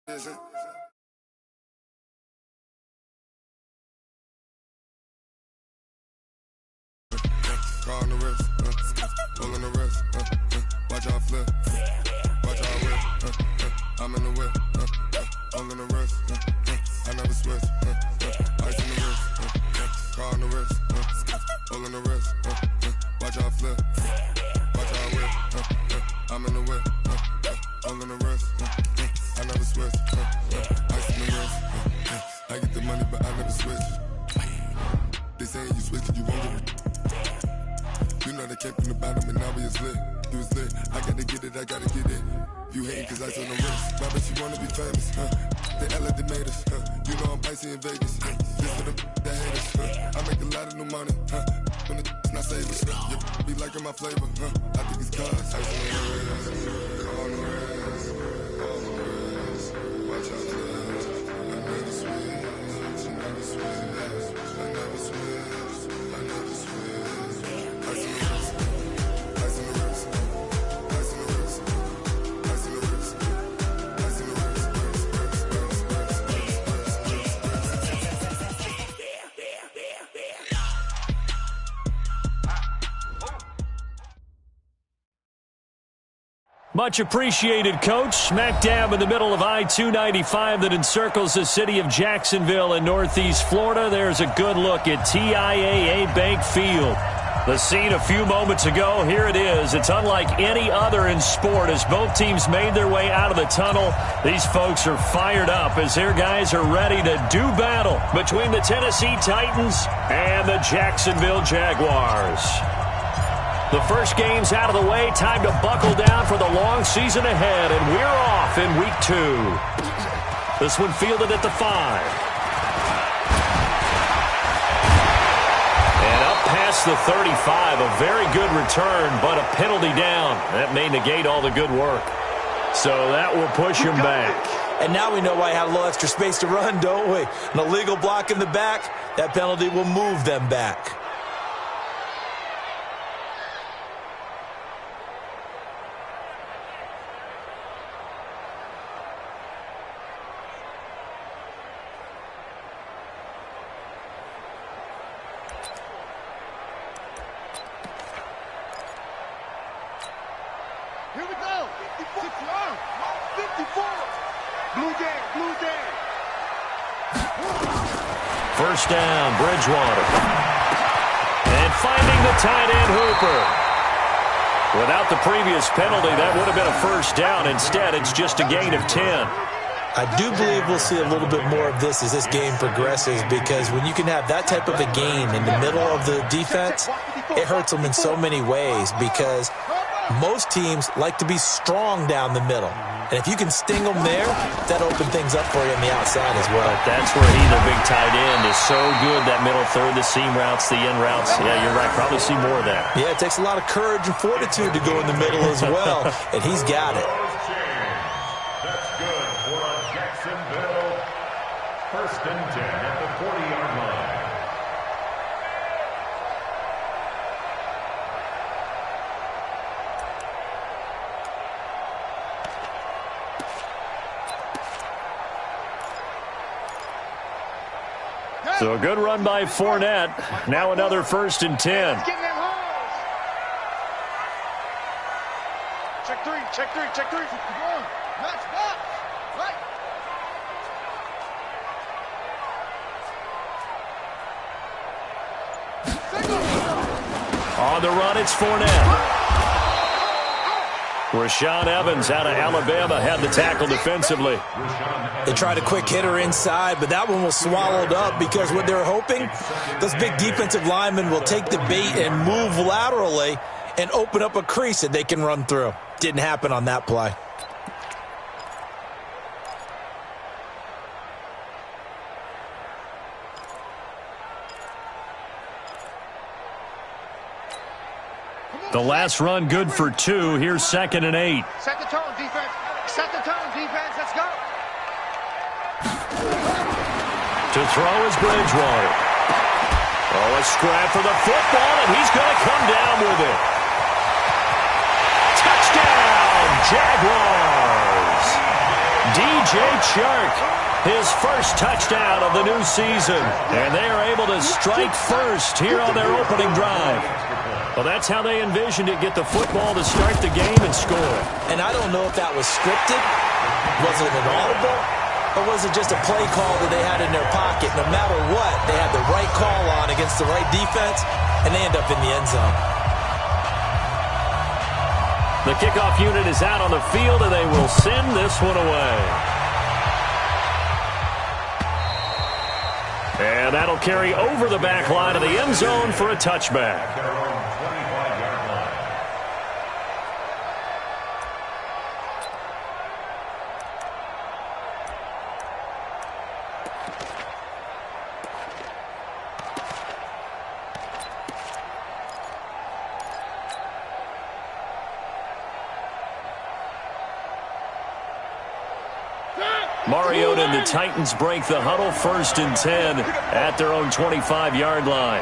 Call on the wrist, pull on the wrist, watch out flip, watch out whip, I'm in the whip, pull on the wrist, I never switch, ice in the wrist, call on the wrist, pull on the wrist, watch out flip, watch out whip, I'm in the whip, pull on the wrist, I never switch, ice in the wrist, I get the money but I never switch. They saying you switch and you won't get it. You know they came from the bottom and now we is lit. You was lit, I gotta get it, I gotta get it. You hating cause ice on the wrist. Why bet you wanna be famous, They act like they made us, You know I'm icy in Vegas, This for the that hate us, I make a lot of new money, When it's not savers, You be liking my flavor, I think it's cause ice on the wrist, on the wrist, on the wrist. Watch out for this, I never switch, I never switch, I never switch, I never switch. Much appreciated, Coach. Smack dab in the middle of I-295 that encircles the city of Jacksonville in Northeast Florida. There's a good look at TIAA Bank Field. The scene a few moments ago, here it is. It's unlike any other in sport as both teams made their way out of the tunnel. These folks are fired up as their guys are ready to do battle between the Tennessee Titans and the Jacksonville Jaguars. The first game's out of the way. Time to buckle down for the long season ahead, and we're off in Week 2. This one fielded at the 5. And up past the 35, a very good return, but a penalty down. That may negate all the good work. So that will push him back. And now we know why I have a little extra space to run, don't we? An illegal block in the back, that penalty will move them back. Here we go. 54. 54. Blue gang. First down, Bridgewater. And finding the tight end, Hooper. Without the previous penalty, that would have been a first down. Instead, it's just a gain of 10. I do believe we'll see a little bit more of this as this game progresses, because when you can have that type of a gain in the middle of the defense, it hurts them in so many ways, because most teams like to be strong down the middle. And if you can sting them there, that opens things up for you on the outside as well. But that's where he, the big tight end, is so good, that middle third, the seam routes, the in routes. Yeah, you're right. Probably see more of that. Yeah, it takes a lot of courage and fortitude to go in the middle as well, and he's got it. That's good for a Jacksonville first and 10 at the 40-yard line. So a good run by Fournette. Now another first and 10. Check three. Match box. Right. On the run, it's Fournette. Rashaan Evans out of Alabama had the tackle defensively. They tried a quick hitter inside, but that one was swallowed up, because what they're hoping, those big defensive linemen will take the bait and move laterally and open up a crease that they can run through. Didn't happen on that play. The last run good for 2. Here's 2nd and 8. Set the tone, defense. Let's go. To throw is Bridgewater. Oh, a scrap for the football, and he's going to come down with it. Touchdown, Jaguars. DJ Chark, his first touchdown of the new season. And they are able to strike first here on their opening drive. Well, that's how they envisioned it, get the football to start the game and score. And I don't know if that was scripted. Was it an audible? Or was it just a play call that they had in their pocket? No matter what, they had the right call on against the right defense, and they end up in the end zone. The kickoff unit is out on the field, and they will send this one away. And that'll carry over the back line of the end zone for a touchback. Mariota and the Titans break the huddle, 1st and 10 at their own 25-yard line.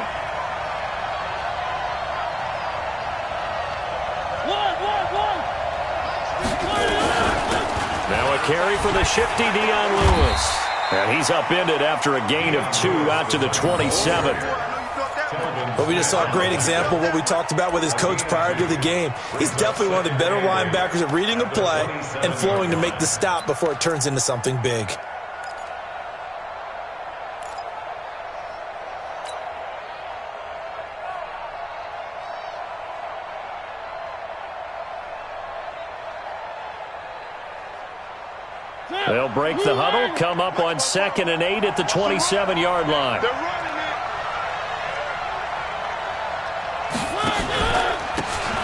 Now a carry for the shifty Dion Lewis. And he's upended after a gain of 2 out to the 27. But we just saw a great example of what we talked about with his coach prior to the game. He's definitely one of the better linebackers at reading a play and flowing to make the stop before it turns into something big. They'll break the huddle, come up on 2nd and 8 at the 27-yard line.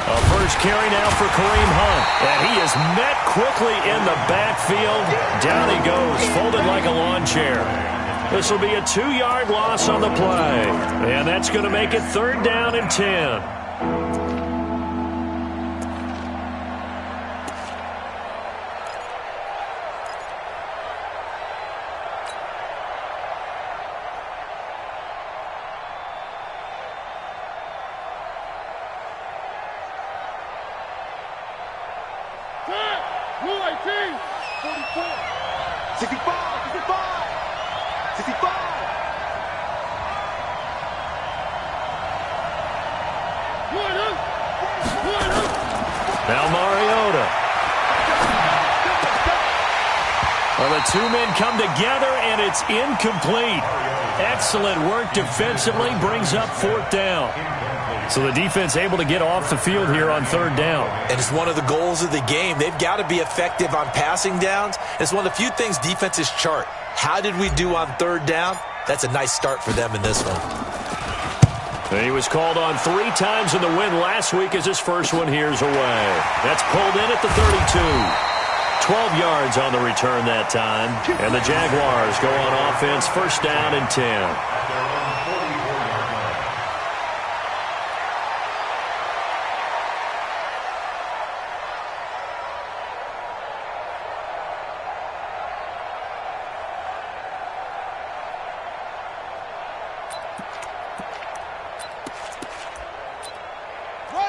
A first carry now for Kareem Hunt. And he is met quickly in the backfield. Down he goes, folded like a lawn chair. This will be a 2-yard loss on the play. And that's going to make it 3rd down and 10. Now Mariota. Well, the two men come together, and it's incomplete. Excellent work defensively, brings up 4th down. So the defense able to get off the field here on 3rd down. And it's one of the goals of the game. They've got to be effective on passing downs. It's one of the few things defenses chart. How did we do on 3rd down? That's a nice start for them in this one. And he was called on 3 times in the win last week as his first one here's away. That's pulled in at the 32. 12 yards on the return that time. And the Jaguars go on offense, 1st down and 10.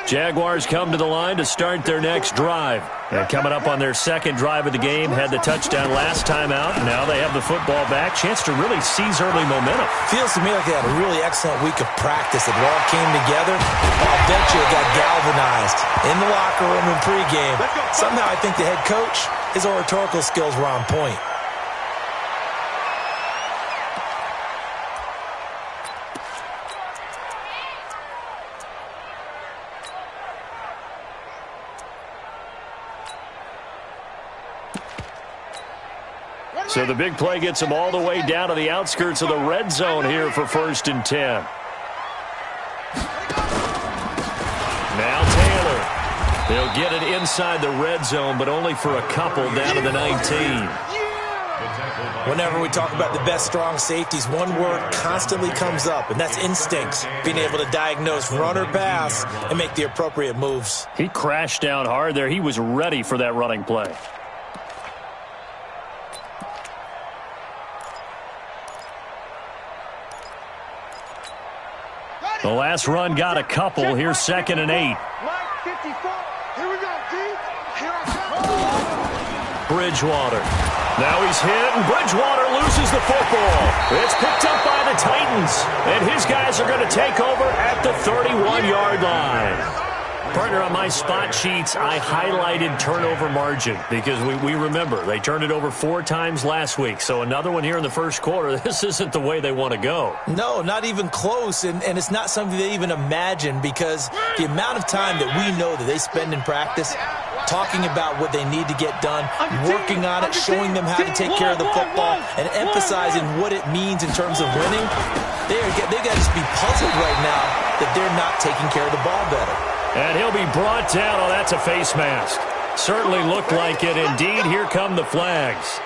Jaguars come to the line to start their next drive. And coming up on their 2nd drive of the game, had the touchdown last time out. Now they have the football back. Chance to really seize early momentum. Feels to me like they had a really excellent week of practice. It all came together. I'll bet you it got galvanized in the locker room in pregame. Somehow I think the head coach, his oratorical skills were on point. So the big play gets them all the way down to the outskirts of the red zone here for 1st and 10. Now Taylor. They'll get it inside the red zone, but only for a couple down to the 19. Whenever we talk about the best strong safeties, one word constantly comes up, and that's instincts. Being able to diagnose run or pass and make the appropriate moves. He crashed down hard there. He was ready for that running play. The last run got a couple. Here's 2nd and 8. Mike 54. Here we go, D. Here I come. Bridgewater. Now he's hit, and Bridgewater loses the football. It's picked up by the Titans, and his guys are going to take over at the 31-yard line. Partner, on my spot sheets, I highlighted turnover margin because we remember they turned it over 4 times last week. So another one here in the first quarter. This isn't the way they want to go. No, not even close, and it's not something they even imagine because the amount of time that we know that they spend in practice talking about what they need to get done, working on it, showing them how to take care of the football, and emphasizing what it means in terms of winning. They got to just be puzzled right now that they're not taking care of the ball better. And he'll be brought down. Oh, that's a face mask. Certainly looked like it. Indeed, here come the flags.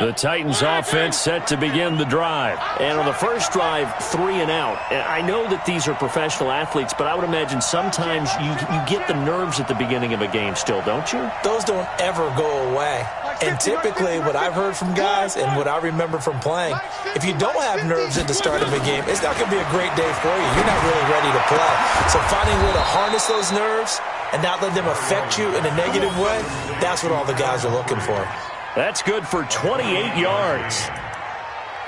The Titans offense set to begin the drive. And on the first drive, 3 and out. And I know that these are professional athletes, but I would imagine sometimes you get the nerves at the beginning of a game still, don't you? Those don't ever go away. And typically what I've heard from guys and what I remember from playing, if you don't have nerves at the start of a game, it's not going to be a great day for you. You're not really ready to play. So finding a way to harness those nerves and not let them affect you in a negative way, that's what all the guys are looking for. That's good for 28 yards.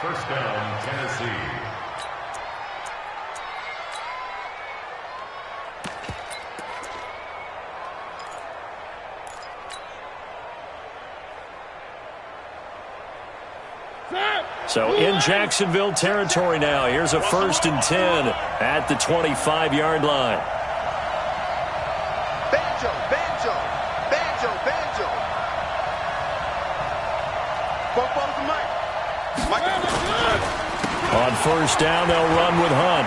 First down, Tennessee. So in Jacksonville territory now. Here's a 1st and 10 at the 25-yard line. Banjo, banjo, banjo, banjo. Both to Mike. On 1st down, they'll run with Hunt.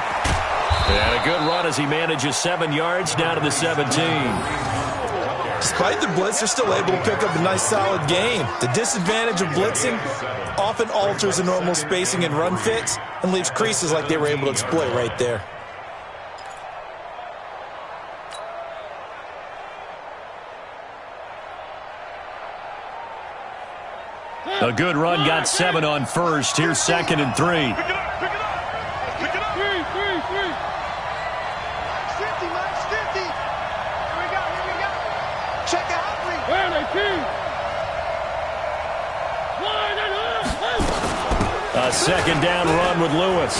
And a good run as he manages 7 yards down to the 17. Despite the blitz, they're still able to pick up a nice, solid gain. The disadvantage of blitzing often alters the normal spacing and run fits and leaves creases like they were able to exploit right there. A good run got 7 on 1st. Here's 2nd and 3. Pick it up, pick it up. Pick it up. Three. Mike's 50. Here we go. Check it out, Lee. Where are they, A 2nd down run with Lewis.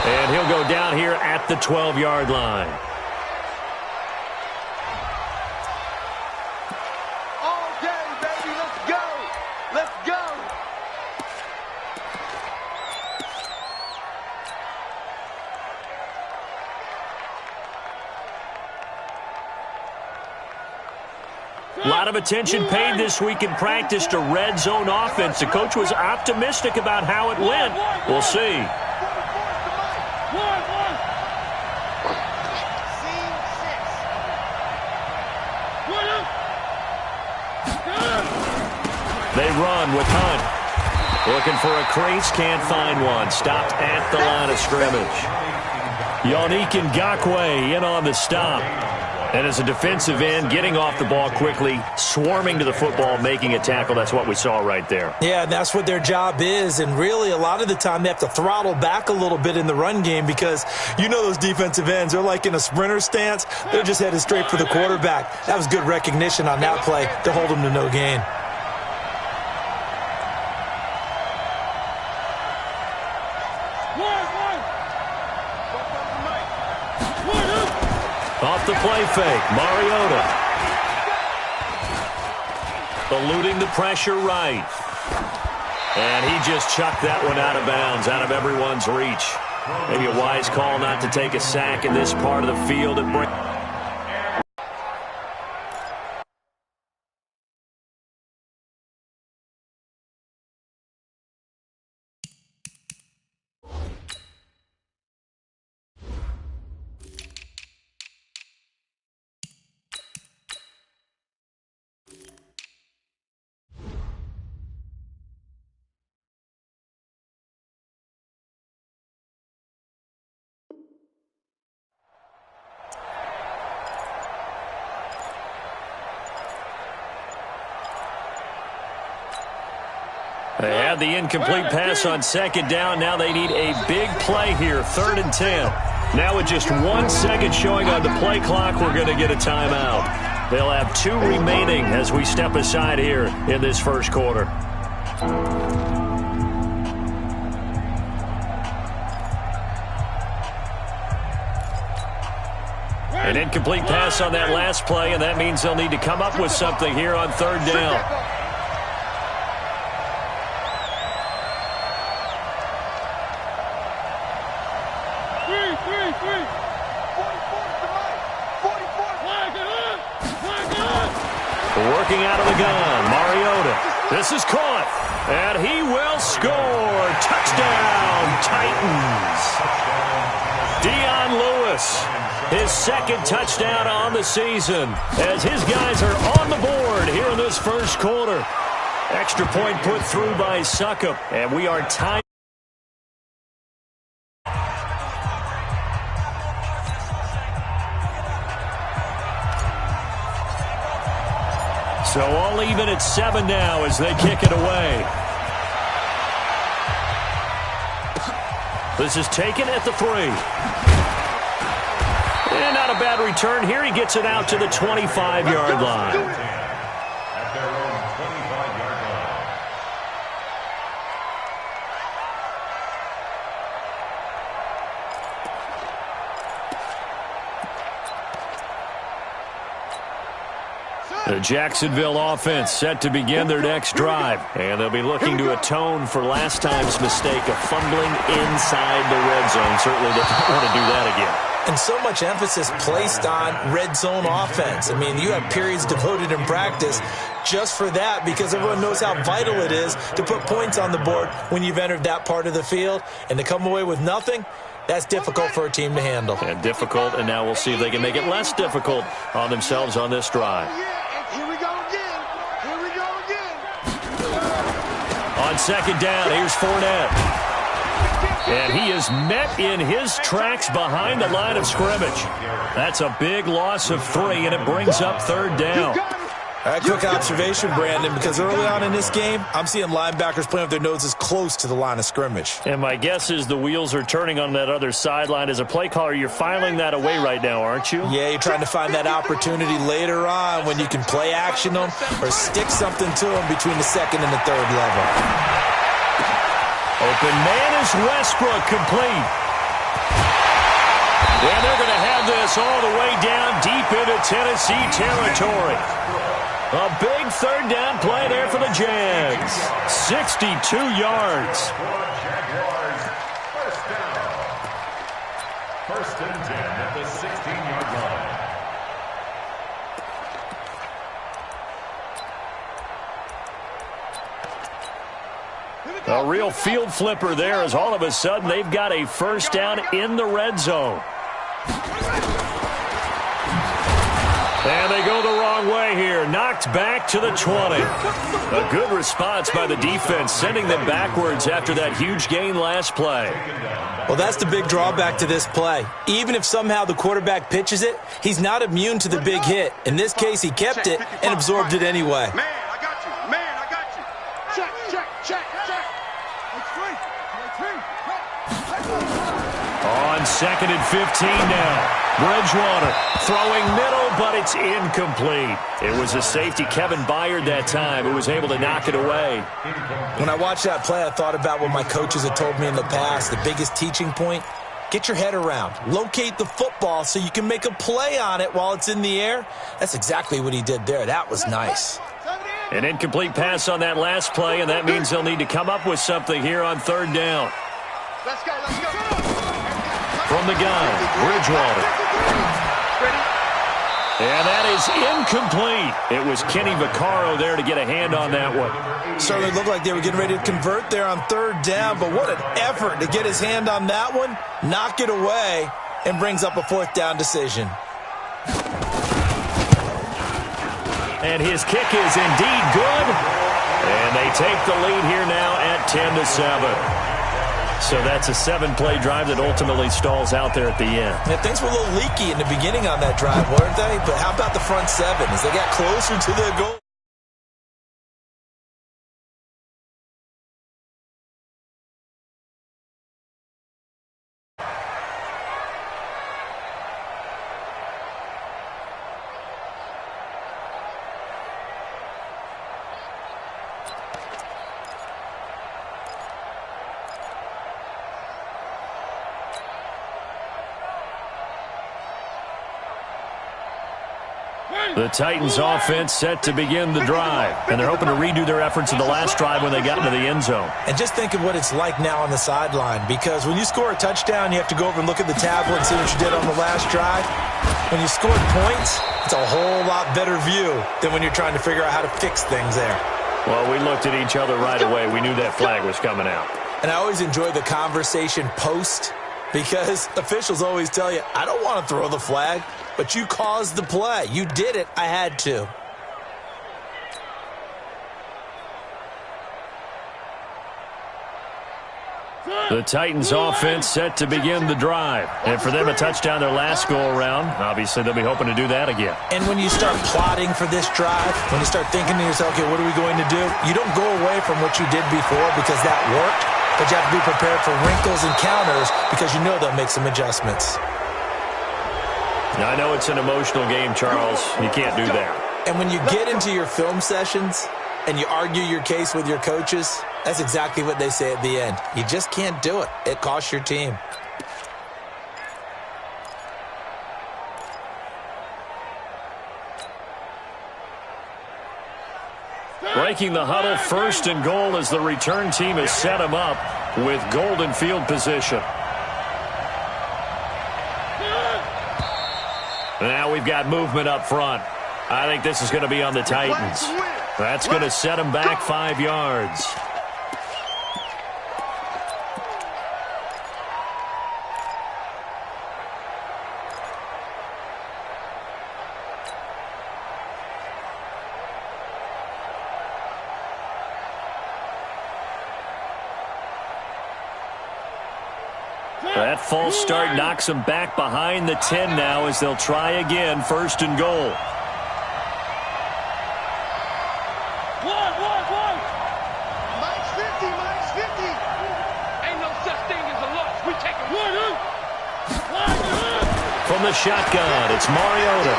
And he'll go down here at the 12-yard line. A lot of attention paid this week in practice to red zone offense. The coach was optimistic about how it went. We'll see. They run with Hunt. Looking for a crease, can't find one. Stopped at the line of scrimmage. Yannick Ngakoue in on the stop. And as a defensive end, getting off the ball quickly, swarming to the football, making a tackle. That's what we saw right there. Yeah, that's what their job is. And really, a lot of the time, they have to throttle back a little bit in the run game because you know those defensive ends, they're like in a sprinter stance. They're just headed straight for the quarterback. That was good recognition on that play to hold them to no gain. Off the play fake, Mariota. Eluding the pressure right. And he just chucked that one out of bounds, out of everyone's reach. Maybe a wise call not to take a sack in this part of the field. They had the incomplete pass on second down. Now they need a big play here, 3rd and 10. Now with just 1 second showing on the play clock, we're going to get a timeout. They'll have 2 remaining as we step aside here in this first quarter. An incomplete pass on that last play, and that means they'll need to come up with something here on 3rd down. Working out of the gun, Mariota. This is caught, and he will score. Touchdown, Titans. Dion Lewis, his 2nd touchdown on the season, as his guys are on the board here in this first quarter. Extra point put through by Succop, and we are tied. So all even at 7 now as they kick it away. This is taken at the 3. And not a bad return here. He gets it out to the 25-yard line. At their own 25-yard line. The Jacksonville offense set to begin their next drive. And they'll be looking to atone for last time's mistake of fumbling inside the red zone. Certainly they don't want to do that again. And so much emphasis placed on red zone offense. I mean, you have periods devoted in practice just for that because everyone knows how vital it is to put points on the board when you've entered that part of the field. And to come away with nothing, that's difficult for a team to handle. And difficult, and now we'll see if they can make it less difficult on themselves on this drive. Here we go again. Here we go again. On second down, here's Fournette. And he is met in his tracks behind the line of scrimmage. That's a big loss of 3, and it brings up 3rd down. All right, quick observation, Brandon, because early on in this game, I'm seeing linebackers playing with their noses close to the line of scrimmage. And my guess is the wheels are turning on that other sideline. As a play caller, you're filing that away right now, aren't you? Yeah, you're trying to find that opportunity later on when you can play action them or stick something to them between the 2nd and the 3rd level. Open man is Westbrook, complete. And they're going to have this all the way down deep into Tennessee territory. A big 3rd down play there for the Jags. 62 yards. Jaguars, 1st down. 1st and 10 at the 16-yard line. A real field flipper there as all of a sudden they've got a 1st down in the red zone. And they go the wrong way here. Knocked back to the 20. A good response by the defense, sending them backwards after that huge gain last play. Well, that's the big drawback to this play. Even if somehow the quarterback pitches it, he's not immune to the big hit. In this case, he kept it and absorbed it anyway. Man, I got you. Man, I got you. Check, check, check, check. It's free. On 2nd and 15 now. Bridgewater throwing middle, but it's incomplete. It was a safety, Kevin Byard, that time, who was able to knock it away. When I watched that play, I thought about what my coaches had told me in the past. The biggest teaching point, get your head around. Locate the football so you can make a play on it while it's in the air. That's exactly what he did there. That was nice. An incomplete pass on that last play, and that means they'll need to come up with something here on 3rd down. Let's go, let's go. From the gun, Bridgewater. And that is incomplete. It was Kenny Vaccaro there to get a hand on that one. Certainly looked like they were getting ready to convert there on 3rd down, but what an effort to get his hand on that one, knock it away, and brings up a 4th down decision. And his kick is indeed good. And they take the lead here now at 10-7. So that's a 7-play drive that ultimately stalls out there at the end. Yeah, things were a little leaky in the beginning on that drive, weren't they? But how about the front 7 as they got closer to the goal? The Titans offense set to begin the drive, and they're hoping to redo their efforts in the last drive when they got into the end zone. And just think of what it's like now on the sideline, because when you score a touchdown, you have to go over and look at the tablet and see what you did on the last drive. When you scored points, it's a whole lot better view than when you're trying to figure out how to fix things there. Well, we looked at each other right away. We knew that flag was coming out. And I always enjoy the conversation post, because officials always tell you, I don't want to throw the flag, but you caused the play. You did it. I had to. The Titans offense set to begin the drive. And for them, a touchdown their last go-around. Obviously, they'll be hoping to do that again. And when you start plotting for this drive, when you start thinking to yourself, okay, what are we going to do? You don't go away from what you did before because that worked, but you have to be prepared for wrinkles and counters because you know they'll make some adjustments. Now, I know it's an emotional game, Charles. You can't do that. And when you get into your film sessions and you argue your case with your coaches, that's exactly what they say at the end. You just can't do it. It costs your team. Breaking the huddle, first and goal as the return team has set him up with golden field position. Now we've got movement up front. I think this is going to be on the Titans. That's going to set them back 5 yards. That false start knocks them back behind the 10 now as they'll try again, first and goal. Minus 50, minus 50. Ain't no such thing as a loss. We take a one. From the shotgun, it's Mariota.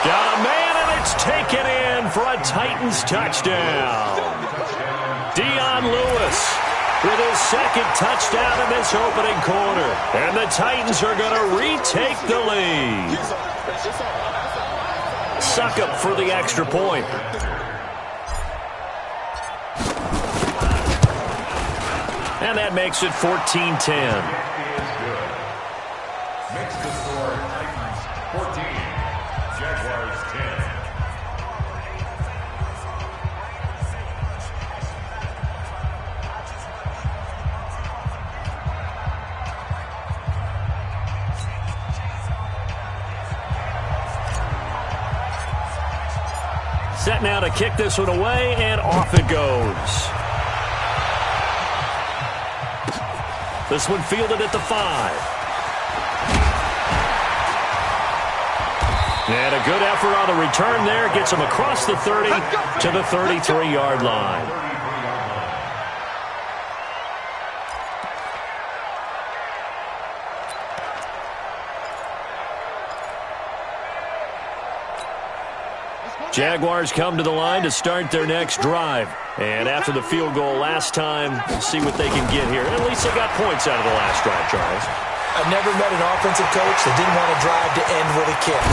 Got a man, and it's taken in for a Titans touchdown. Dion Lewis with his second touchdown in this opening quarter. And the Titans are going to retake the lead. Suck up for the extra point. And that makes it 14-10. Makes the score Titans 14, Jaguars 10. Set now to kick this one away, and off it goes. This one fielded at the 5. And a good effort on the return there. Gets him across the 30 to the 33-yard line. Jaguars come to the line to start their next drive. And after the field goal last time, we'll see what they can get here. At least they got points out of the last drive, Charles. I've never met an offensive coach that didn't want to drive to end with a kick.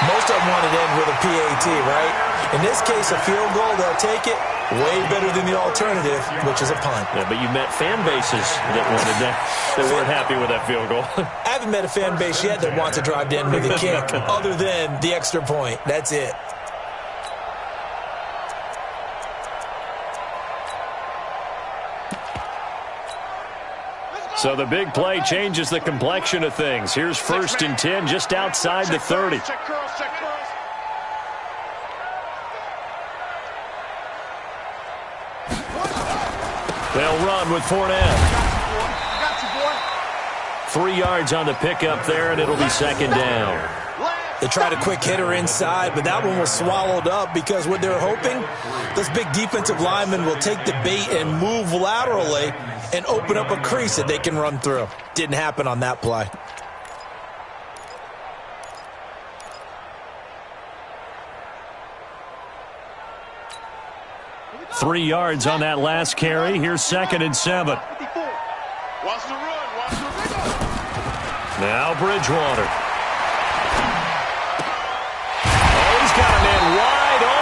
Most of them want to end with a PAT, right? In this case, a field goal, they'll take it. Way better than the alternative, which is a punt. Yeah, but you met fan bases that wanted that, that weren't happy with that field goal. I haven't met a fan base yet that wants to drive to end with a kick, other than the extra point. That's it. So the big play changes the complexion of things. Here's first and 10 just outside the 30. Check curls, check curls. They'll run with Fournette. Got you, boy. 3 yards on the pickup there, and it'll be second down. They tried a quick hitter inside, but that one was swallowed up because what they're hoping, those big defensive linemen will take the bait and move laterally and open up a crease that they can run through. Didn't happen on that play. Three yards on that last carry. Here's second and 7. Watch the run, watch the run. Now Bridgewater.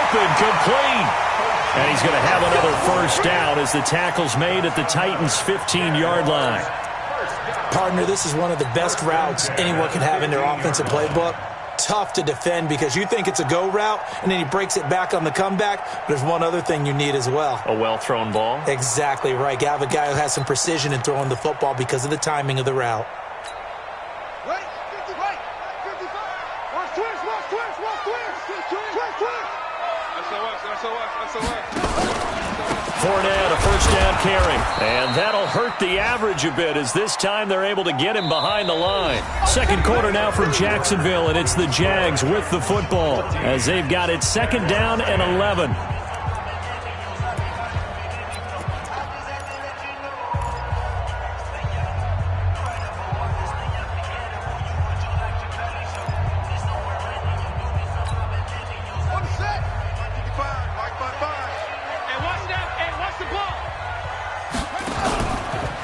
open, complete. And he's going to have another first down as the tackle's made at the Titans' 15-yard line. Partner, this is one of the best routes anyone can have in their offensive playbook. Tough to defend because you think it's a go route, and then he breaks it back on the comeback. But there's one other thing you need as well. A well-thrown ball? Exactly right. You have a guy who has some precision in throwing the football because of the timing of the route. Right, 50, right, 55. Watch twist, watch twist, watch twist. Twist, twist. Fournette, a first down carry. And that'll hurt the average a bit as this time they're able to get him behind the line. Second quarter now from Jacksonville, and it's the Jags with the football as they've got it second down and 11.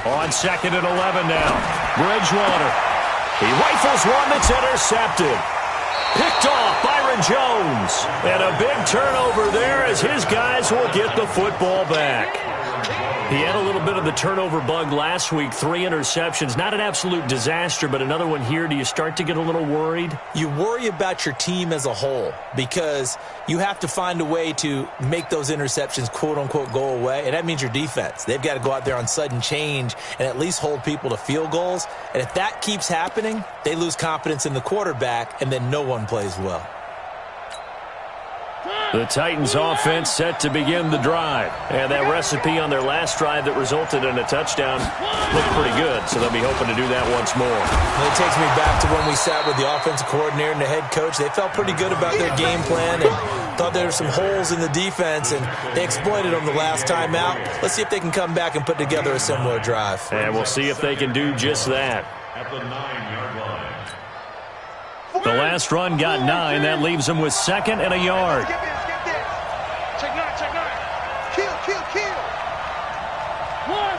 On second and 11 now. Bridgewater. He rifles one that's intercepted. Picked off Byron Jones. And a big turnover there as his guys will get the football back. He had a little bit of the turnover bug last week. 3 interceptions. Not an absolute disaster, but another one here. Do you start to get a little worried? You worry about your team as a whole because you have to find a way to make those interceptions, quote-unquote, go away. And that means your defense. They've got to go out there on sudden change and at least hold people to field goals. And if that keeps happening, they lose confidence in the quarterback, and then no one plays well. The Titans offense set to begin the drive. And that recipe on their last drive that resulted in a touchdown looked pretty good, so they'll be hoping to do that once more. Well, it takes me back to when we sat with the offensive coordinator and the head coach. They felt pretty good about their game plan and thought there were some holes in the defense, and they exploited them the last time out. Let's see if they can come back and put together a similar drive. And we'll see if they can do just that. At the 9-yard line. The last run got 9. That leaves them with second and a yard. Skip this. Check 9. Kill. One.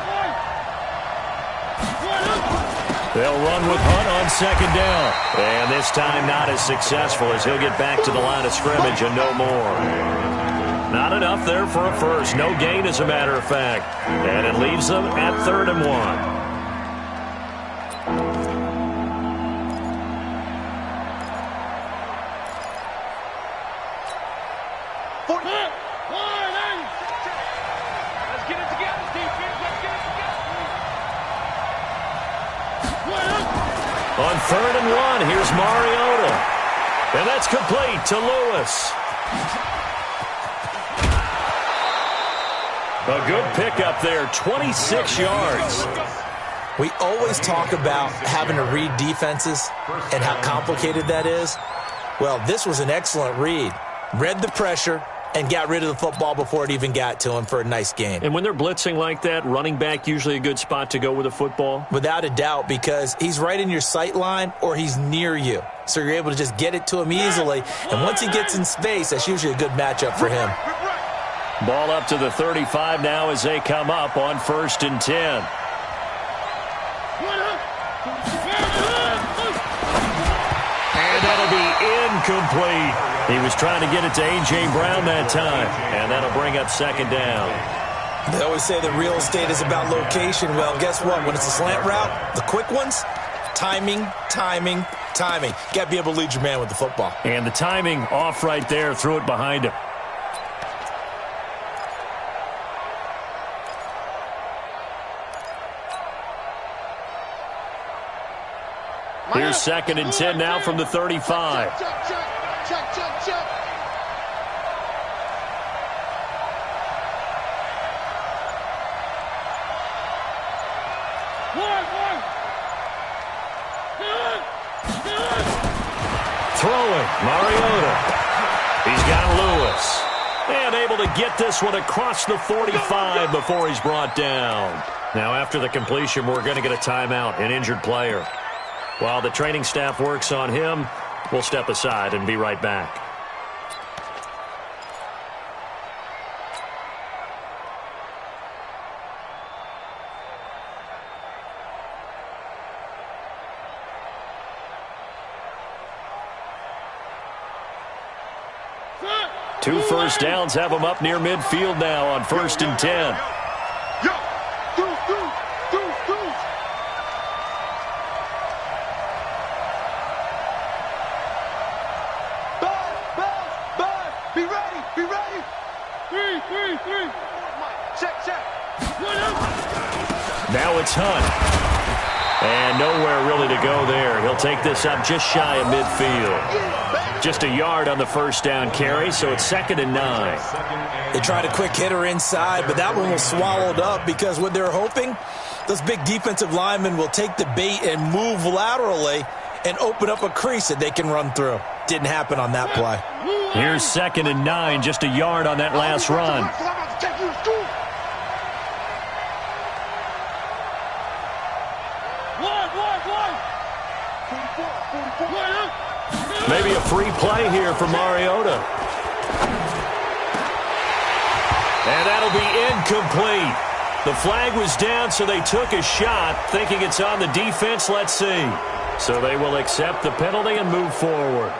They'll run with Hunt on second down. And this time not as successful as he'll get back to the line of scrimmage and no more. Not enough there for a first. No gain, as a matter of fact. And it leaves them at 3rd and 1. On 3rd and 1, here's Mariota. And that's complete to Lewis. A good pickup there, 26 yards. We always talk about having to read defenses and how complicated that is. Well, this was an excellent read. Read the pressure and got rid of the football before it even got to him for a nice game. And when they're blitzing like that, running back usually a good spot to go with a football? Without a doubt, because he's right in your sight line or he's near you. So you're able to just get it to him easily. And once he gets in space, that's usually a good matchup for him. Ball up to the 35 now as they come up on 1st and 10. And that'll be incomplete. He was trying to get it to A.J. Brown that time, and that'll bring up second down. They always say that real estate is about location. Well, guess what? When it's a slant route, the quick ones, timing. You got to be able to lead your man with the football. And the timing off right there, threw it behind him. Here's 2nd and 10 now from the 35. Check. Throwing, Mariota. He's got Lewis. And able to get this one across the 45 before he's brought down. Now after the completion, we're going to get a timeout, an injured player. While the training staff works on him, we'll step aside and be right back. 2 first downs have them up near midfield now on 1st and 10. Be ready. Three. Check. Now it's Hunt. And nowhere really to go there. He'll take this up just shy of midfield. Just a yard on the first down carry, so it's 2nd and 9. They tried a quick hitter inside, but that one was swallowed up because what they're hoping, those big defensive linemen will take the bait and move laterally and open up a crease that they can run through. Didn't happen on that play. Here's 2nd and 9, just a yard on that last run. Maybe a free play here for Mariota. And that'll be incomplete. The flag was down, so they took a shot, thinking it's on the defense. Let's see. So they will accept the penalty and move forward.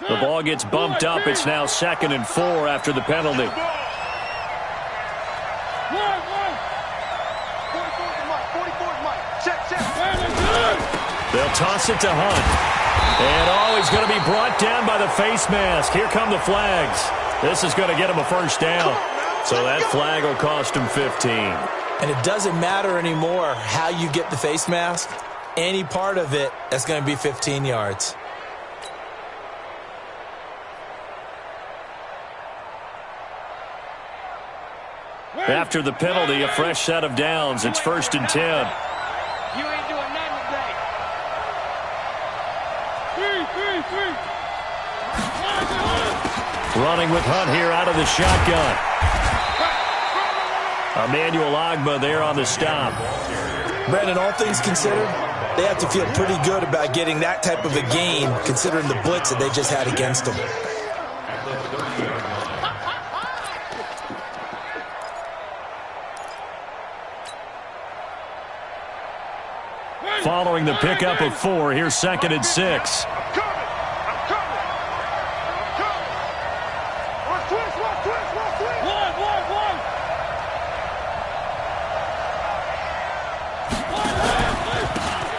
The ball gets bumped up. It's now 2nd and 4 after the penalty. They'll toss it to Hunt. And, he's going to be brought down by the face mask. Here come the flags. This is going to get him a first down. So that flag will cost him 15. And it doesn't matter anymore how you get the face mask. Any part of it, that's going to be 15 yards. After the penalty, a fresh set of downs. It's 1st and 10. You ain't doing nothing today. Three. Running with Hunt here out of the shotgun. Emmanuel Ogbah there on the stop. Brandon, all things considered, they have to feel pretty good about getting that type of a gain, considering the blitz that they just had against them. Following the pickup of 4, here's 2nd and 6. I'm coming. Twist.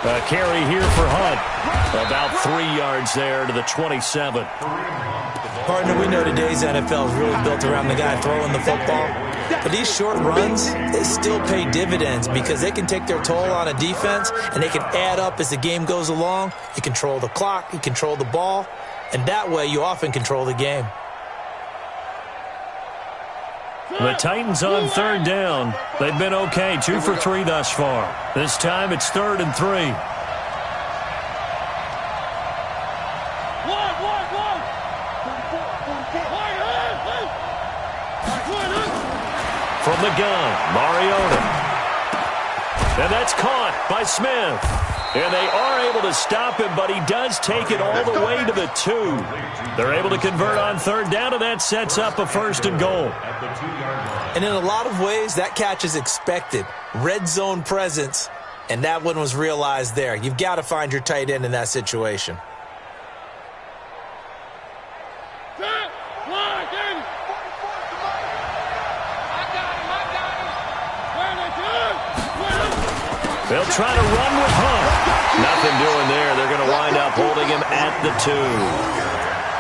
A carry here for Hunt. About 3 yards there to the 27. Partner, we know today's NFL is really built around the guy throwing the football. But these short runs, they still pay dividends because they can take their toll on a defense and they can add up as the game goes along. You control the clock, you control the ball, and that way you often control the game. The Titans on 3rd down. They've been okay, 2 for 3 thus far. This time it's 3rd and 3. From the gun, Mariota. And that's caught by Smith. And they are able to stop him, but he does take it all the way to the 2. They're able to convert on 3rd down, and that sets up a 1st and goal. And in a lot of ways, that catch is expected. Red zone presence, and that one was realized there. You've got to find your tight end in that situation. They'll try to run with Hunt. Nothing doing there. They're going to wind up holding him at the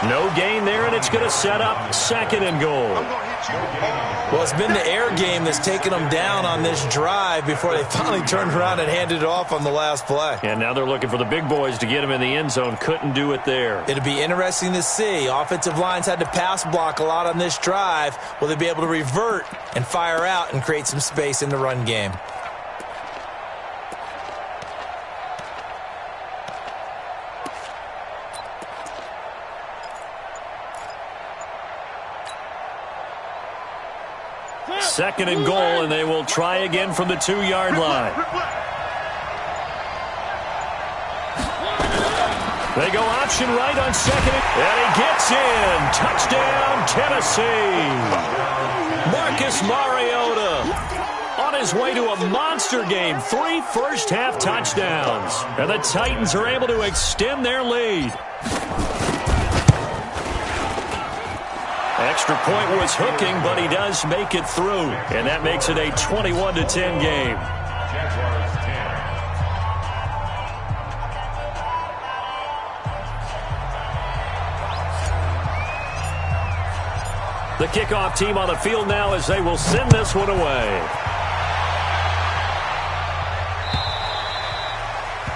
2. No gain there, and it's going to set up 2nd and goal. Well, it's been the air game that's taken them down on this drive before they finally turned around and handed it off on the last play. And now they're looking for the big boys to get him in the end zone. Couldn't do it there. It'll be interesting to see. Offensive lines had to pass block a lot on this drive. Will they be able to revert and fire out and create some space in the run game? Second and goal, and they will try again from the 2-yard line. They go option right on second, and he gets in. Touchdown, Tennessee. Marcus Mariota on his way to a monster game. 3 first-half touchdowns. And the Titans are able to extend their lead. Extra point was hooking, but he does make it through. And that makes it a 21-10 game. Jaguars 10. The kickoff team on the field now as they will send this one away.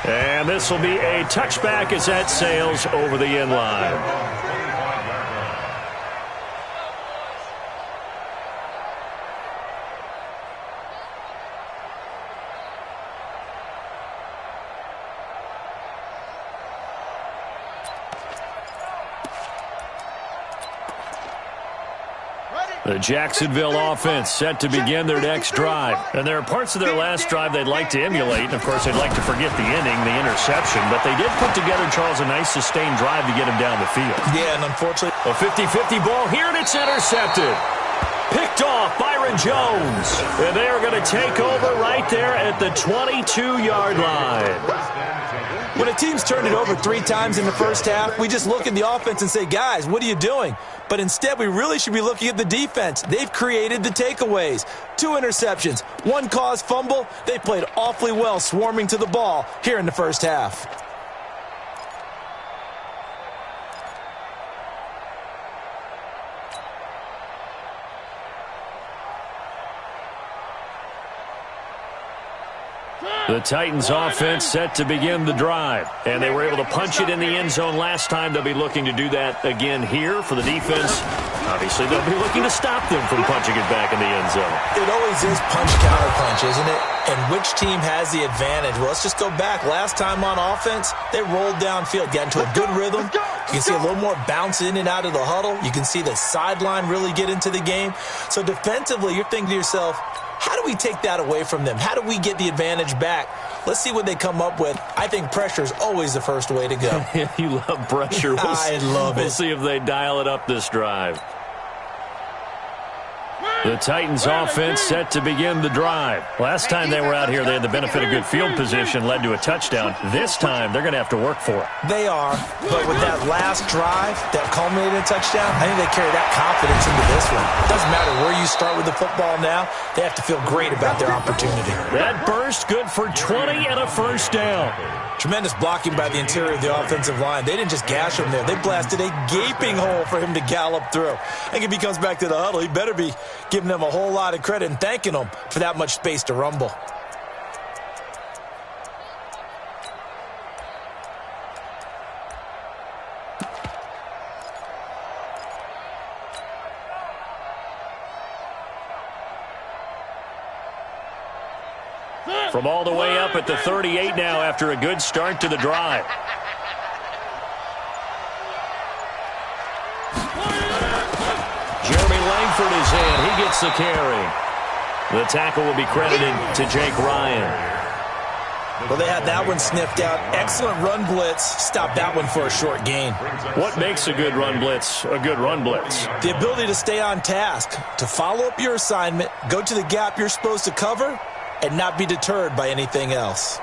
And this will be a touchback as that sails over the end line. The Jacksonville offense set to begin their next drive. And there are parts of their last drive they'd like to emulate. And, of course, they'd like to forget the inning, the interception. But they did put together, Charles, a nice sustained drive to get him down the field. Yeah, and unfortunately, a 50-50 ball here, and it's intercepted. Picked off Byron Jones. And they are going to take over right there at the 22-yard line. when a team's turned it over 3 times in the first half, we just look at the offense and say, guys, what are you doing? But instead, we really should be looking at the defense. They've created the takeaways. 2 interceptions, 1 caused fumble. They played awfully well swarming to the ball here in the first half. The Titans offense set to begin the drive. And they were able to punch it in the end zone last time. They'll be looking to do that again here for the defense. Obviously, they'll be looking to stop them from punching it back in the end zone. It always is punch-counter-punch, isn't it? And which team has the advantage? Well, let's just go back. Last time on offense, they rolled downfield, got into a good rhythm. You can see a little more bounce in and out of the huddle. You can see the sideline really get into the game. So defensively, you're thinking to yourself, how do we take that away from them? How do we get the advantage back? Let's see what they come up with. I think pressure is always the first way to go. You love pressure. I love it. We'll see if they dial it up this drive. The Titans offense set to begin the drive. Last time they were out here, they had the benefit of good field position, led to a touchdown. This time, they're going to have to work for it. They are, but with that last drive that culminated in a touchdown, I think they carry that confidence into this one. It doesn't matter where you start with the football now. They have to feel great about their opportunity. That burst good for 20 and a first down. Tremendous blocking by the interior of the offensive line. They didn't just gash him there. They blasted a gaping hole for him to gallop through. I think if he comes back to the huddle, he better be giving them a whole lot of credit and thanking them for that much space to rumble. From all the way up at the 38 now after a good start to the drive. Jeremy Langford is in. He gets the carry. The tackle will be credited to Jake Ryan. Well, they had that one sniffed out. Excellent run blitz. Stop that one for a short gain. What makes a good run blitz a good run blitz? The ability to stay on task, to follow up your assignment, go to the gap you're supposed to cover, and not be deterred by anything else.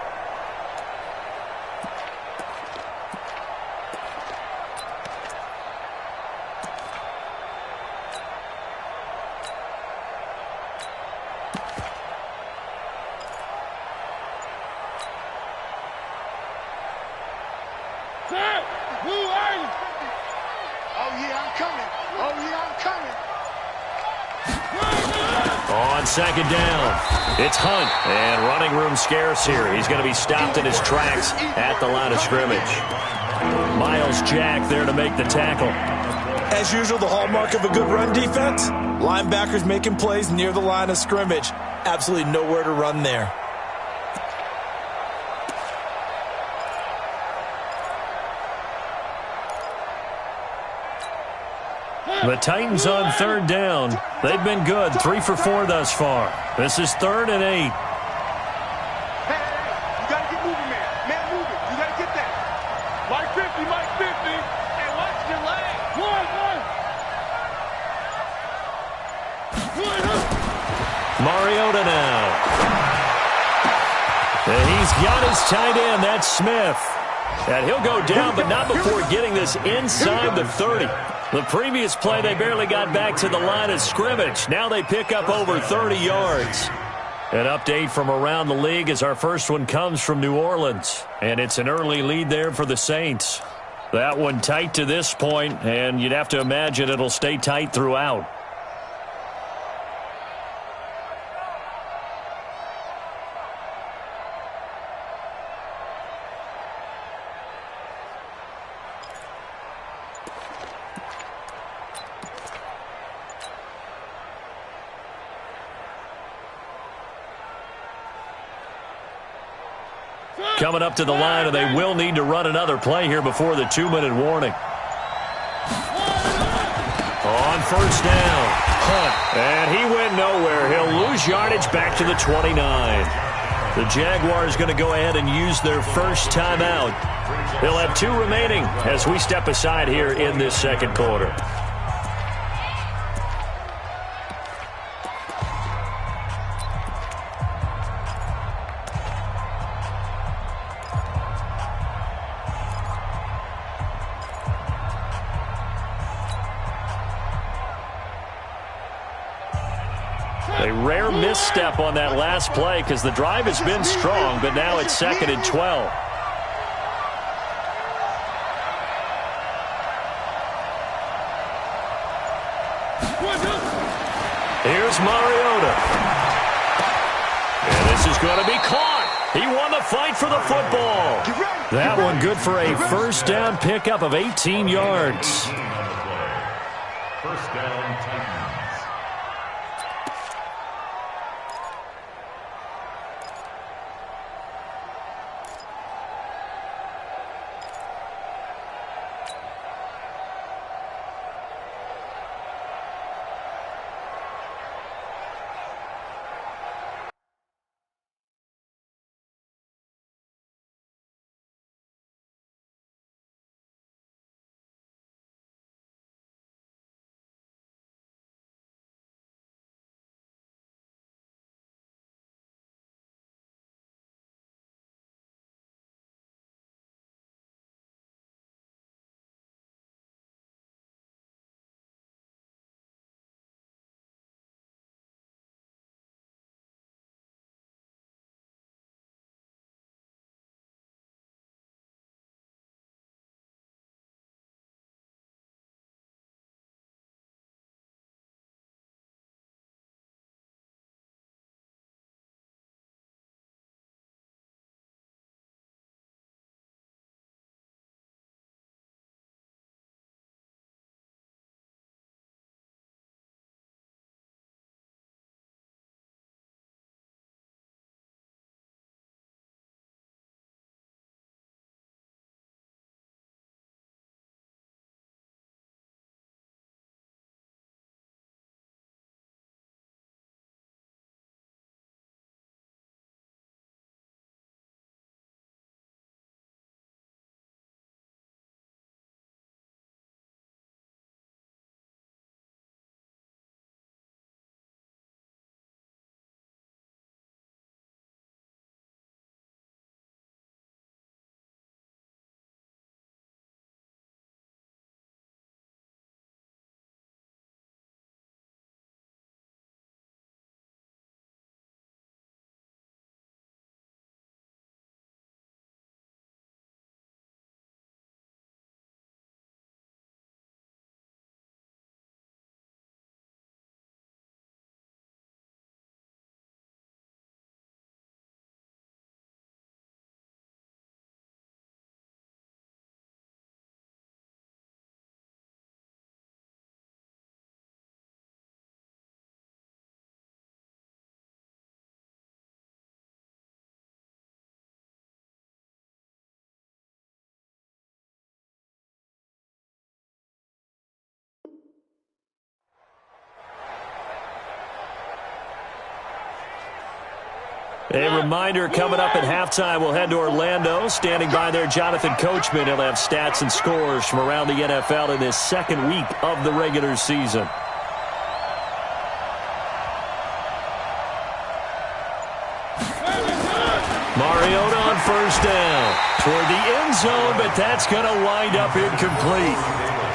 On second down, it's Hunt, and running room scarce here. He's going to be stopped in his tracks at the line of scrimmage. Miles Jack there to make the tackle. As usual, the hallmark of a good run defense, linebackers making plays near the line of scrimmage. Absolutely nowhere to run there. The Titans on third down. They've been good, 3 for 4 thus far. This is 3rd and 8. Hey, you got to get moving, man. Man, move it. You got to get that. Like 50, Mariota now. And he's got his tight end. That's Smith. And he'll go down, but not before getting this inside the 30. The previous play, they barely got back to the line of scrimmage. Now they pick up over 30 yards. An update from around the league as our first one comes from New Orleans. And it's an early lead there for the Saints. That one tight to this point, and you'd have to imagine it'll stay tight throughout. Coming up to the line, and they will need to run another play here before the 2-minute warning. On first down, Hunt. And he went nowhere. He'll lose yardage back to the 29. The Jaguars going to go ahead and use their first timeout. They'll have 2 remaining as we step aside here in this second quarter. A rare misstep on that last play because the drive has been strong, but now it's 2nd and 12. Here's Mariota. And this is going to be caught. He won the fight for the football. That one good for a first down pickup of 18 yards. First down, Titans. A reminder, coming up at halftime, we'll head to Orlando. Standing by there, Jonathan Coachman. He'll have stats and scores from around the NFL in this second week of the regular season. Mariota on first down. Toward the end zone, but that's going to wind up incomplete.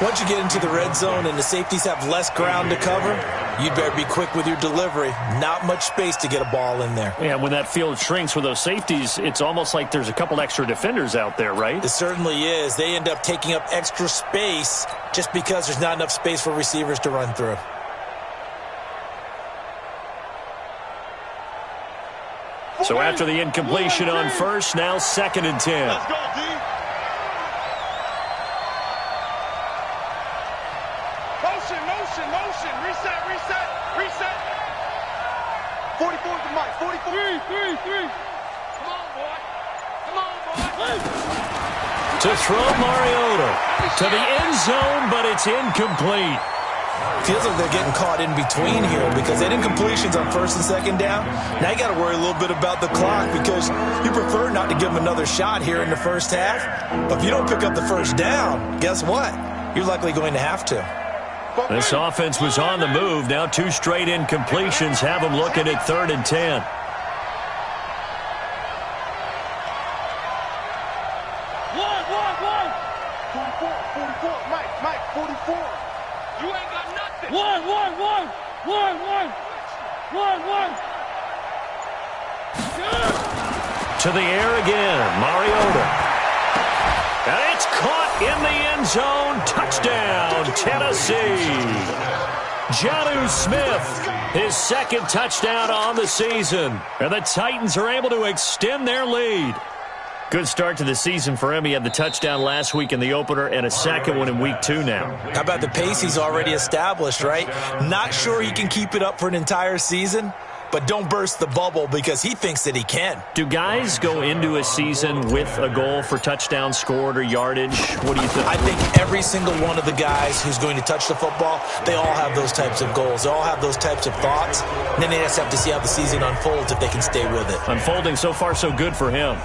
Once you get into the red zone and the safeties have less ground to cover, you'd better be quick with your delivery. Not much space to get a ball in there. Yeah, when that field shrinks with those safeties, it's almost like there's a couple extra defenders out there, right? It certainly is. They end up taking up extra space just because there's not enough space for receivers to run through. So after the incompletion on first, now 2nd and 10. Let's go, D. Motion, motion, motion. Reset, reset, reset. 44 to Mike. 44. 3. Come on, boy. Come on, boy. To throw Mariota to the end zone, but it's incomplete. Feels like they're getting caught in between here because they had incompletions on 1st and 2nd down. Now you got to worry a little bit about the clock because you prefer not to give them another shot here in the first half. But if you don't pick up the first down, guess what? You're likely going to have to. This offense was on the move. Now 2 straight incompletions have them looking at 3rd and 10. One. 44. Mike, 44. You ain't got nothing. One. To the air again, Mariota. And it's caught in the end zone. Touchdown, Tennessee. Jonnu Smith, his 2nd touchdown on the season. And the Titans are able to extend their lead. Good start to the season for him. He had the touchdown last week in the opener and a 2nd one in week 2 now. How about the pace he's already established, right? Not sure he can keep it up for an entire season, but don't burst the bubble because he thinks that he can. Do guys go into a season with a goal for touchdowns scored or yardage? What do you think? I think every single one of the guys who's going to touch the football, they all have those types of goals. They all have those types of thoughts. And then they just have to see how the season unfolds if they can stay with it. Unfolding so far so good for him.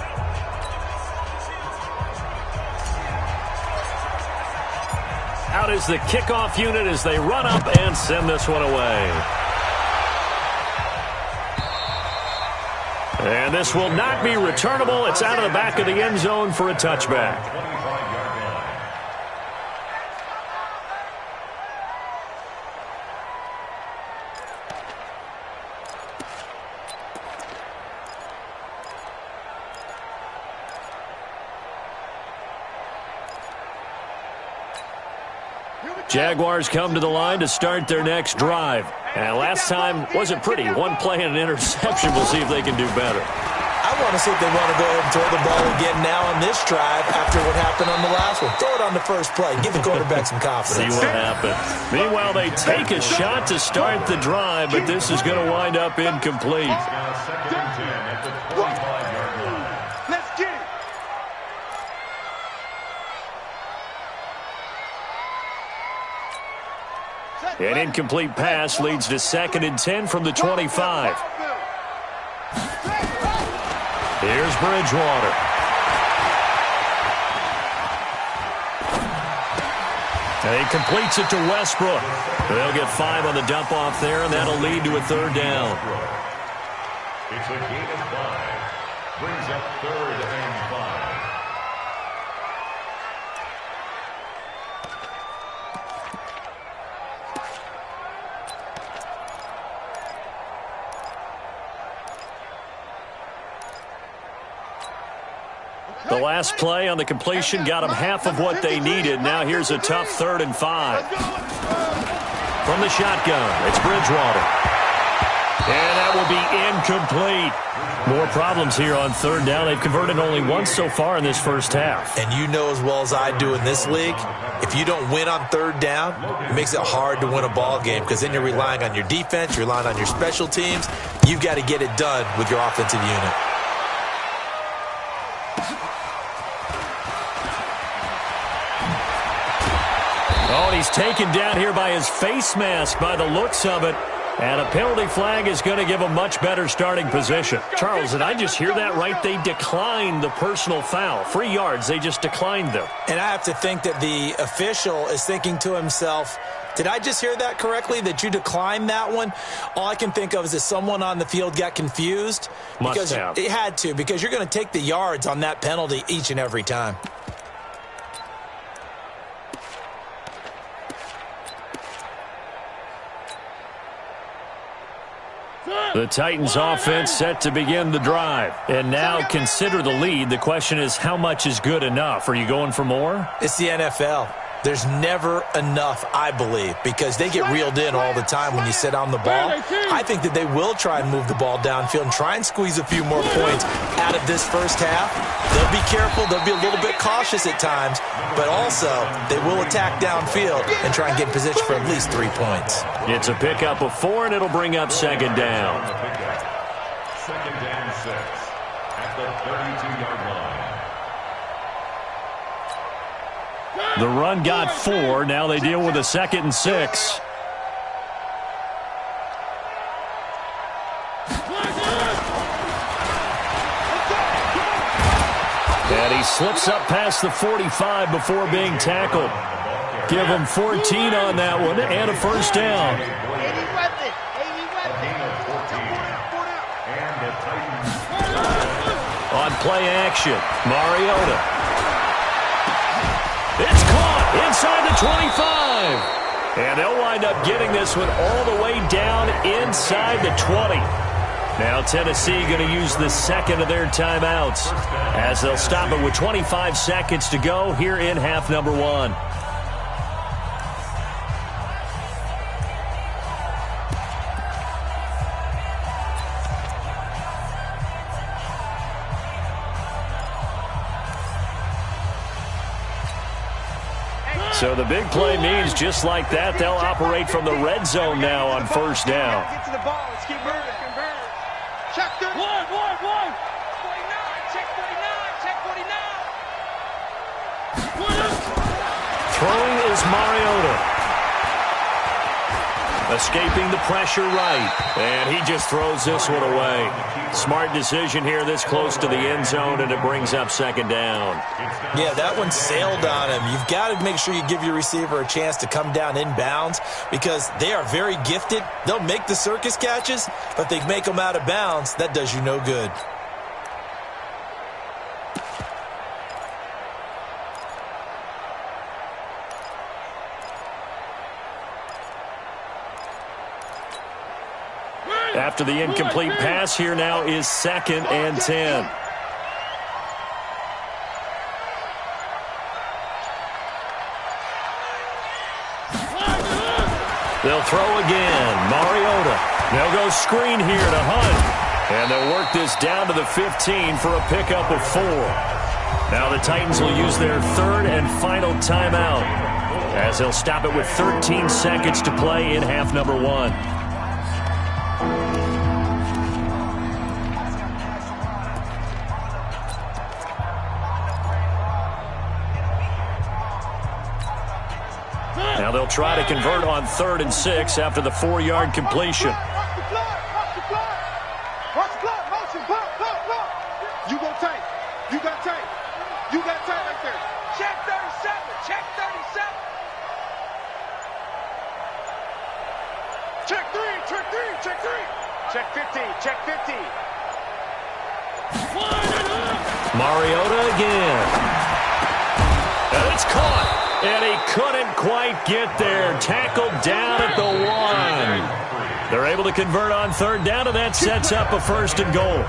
Out is the kickoff unit as they run up and send this one away. And this will not be returnable. It's out of the back of the end zone for a touchback. Jaguars come to the line to start their next drive. And last time wasn't pretty. One play and an interception. We'll see if they can do better. I want to see if they want to go ahead and throw the ball again now on this drive after what happened on the last one. Throw it on the first play. Give the quarterback some confidence. See what happens. Meanwhile, they take a shot to start the drive, but this is going to wind up incomplete. Now 2nd and 10 at the 25-yard line. Let's get it. An incomplete pass leads to 2nd and 10 from the 25. Here's Bridgewater. And he completes it to Westbrook. They'll get 5 on the dump off there, and that'll lead to a 3rd down. It's a gain of 5. Brings up 3rd and 5. The last play on the completion got them half of what they needed. Now here's a tough 3rd and 5. From the shotgun, it's Bridgewater. And that will be incomplete. More problems here on 3rd down. They've converted only once so far in this first half. And you know as well as I do in this league, if you don't win on 3rd down, it makes it hard to win a ball game because then you're relying on your defense, you're relying on your special teams. You've got to get it done with your offensive unit. Oh, and he's taken down here by his face mask by the looks of it. And a penalty flag is going to give a much better starting position. Charles, did I just hear that right? They declined the personal foul. 3 yards, they just declined them. And I have to think that the official is thinking to himself, Did I just hear that correctly, that you declined that one? All I can think of is that someone on the field got confused. Must have. It had to, because you're going to take the yards on that penalty each and every time. The Titans offense set to begin the drive. And now consider the lead. The question is, how much is good enough? Are you going for more? It's the NFL. There's never enough, I believe, because they get reeled in all the time when you sit on the ball. I think that they will try and move the ball downfield and try and squeeze a few more points out of this first half. They'll be careful. They'll be a little bit cautious at times, but also they will attack downfield and try and get in position for at least 3 points. It's a pickup of 4, and it'll bring up second down. Second down 6 at the 32-yard line. The run got 4. Now they deal with a 2nd and 6. And he slips up past the 45 before being tackled. Give him 14 on that one and a first down. On play action, Mariota. It's caught inside the 25. And they'll wind up getting this one all the way down inside the 20. Now Tennessee going to use the second of their timeouts as they'll stop it with 25 seconds to go here in half number 1. So the big play means just like that, they'll operate from the red zone now on first down. Get to the ball. Let's keep moving. Check 1. 49. Check 49. Check 49. Throwing is Mariota. Escaping the pressure right. And he just throws this one away. Smart decision here this close to the end zone, and it brings up second down. Yeah, that one sailed on him. You've got to make sure you give your receiver a chance to come down inbounds because they are very gifted. They'll make the circus catches, but they make them out of bounds. That does you no good. After the incomplete pass, here now is 2nd and 10. They'll throw again. Mariota. They'll go screen here to Hunt. And they'll work this down to the 15 for a pickup of 4. Now the Titans will use their third and final timeout as they'll stop it with 13 seconds to play in half number 1. Now they'll try to convert on 3rd and 6 after the 4-yard completion. Watch the clock. Motion. Block. You go tight. You got tight. You got tight right there. Check 37. Check 37. Check 3. Check 3. Check 3. Check 15. Check 15. Mariota again. And it's caught. And he couldn't quite get there. Tackled down at the 1. They're able to convert on 3rd down, and that sets up a 1st and goal.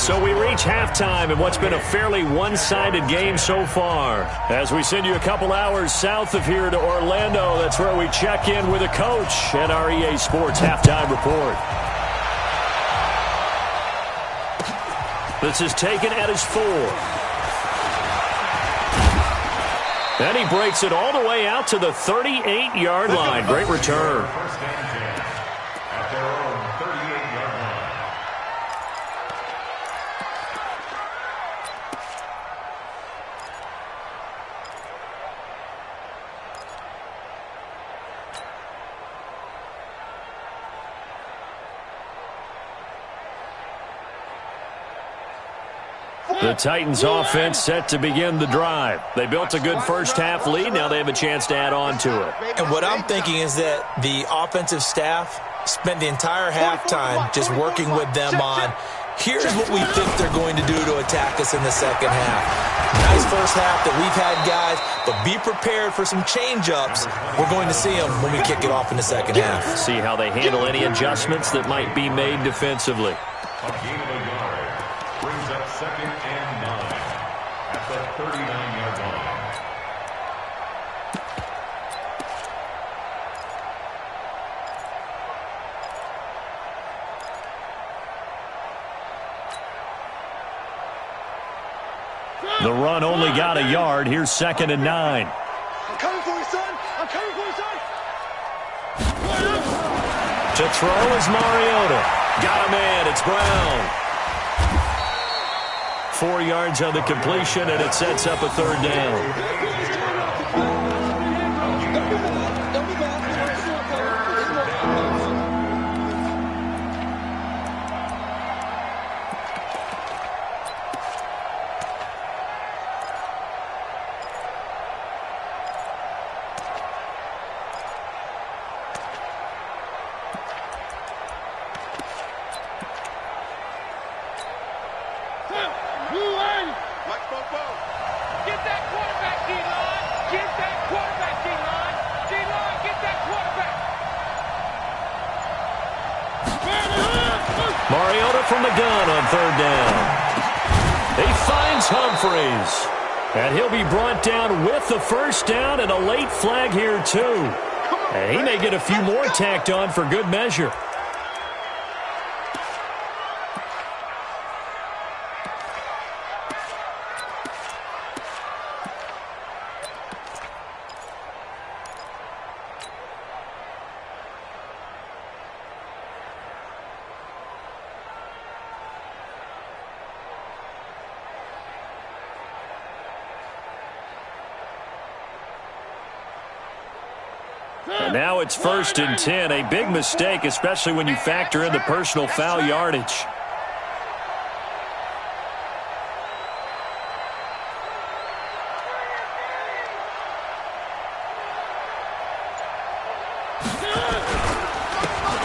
So we reach halftime in what's been a fairly one-sided game so far. As we send you a couple hours south of here to Orlando, that's where we check in with a coach at our EA Sports Halftime Report. This is taken at his 4. And he breaks it all the way out to the 38-yard line. Great return. First and 10 at their own 38-yard line. The Titans offense set to begin the drive. They built a good first-half lead. Now they have a chance to add on to it. And what I'm thinking is that the offensive staff spent the entire halftime just working with them on, here's what we think they're going to do to attack us in the second half. Nice first half that we've had, guys, but be prepared for some change-ups. We're going to see them when we kick it off in the second half. See how they handle any adjustments that might be made defensively. A gain of a yard brings up 2nd and 9 at the 39-yard line. The run only got a yard. Here's 2nd and 9. I'm coming for you, son. I'm coming for you, son. To throw is Mariota. Got a man. It's Brown. 4 yards on the completion, and it sets up a 3rd down. Get that quarterback, D-line. Get that quarterback, D-line. D-line, get that quarterback. Mariota from the gun on 3rd down. He finds Humphreys. And he'll be brought down with the 1st down and a late flag here, too. And he may get a few more tacked on for good measure. And now it's 1st and 10. A big mistake, especially when you factor in the personal foul yardage.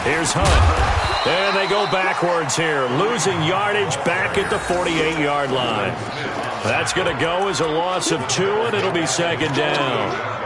Here's Hunt. And they go backwards here, losing yardage back at the 48-yard line. That's going to go as a loss of 2, and it'll be 2nd down.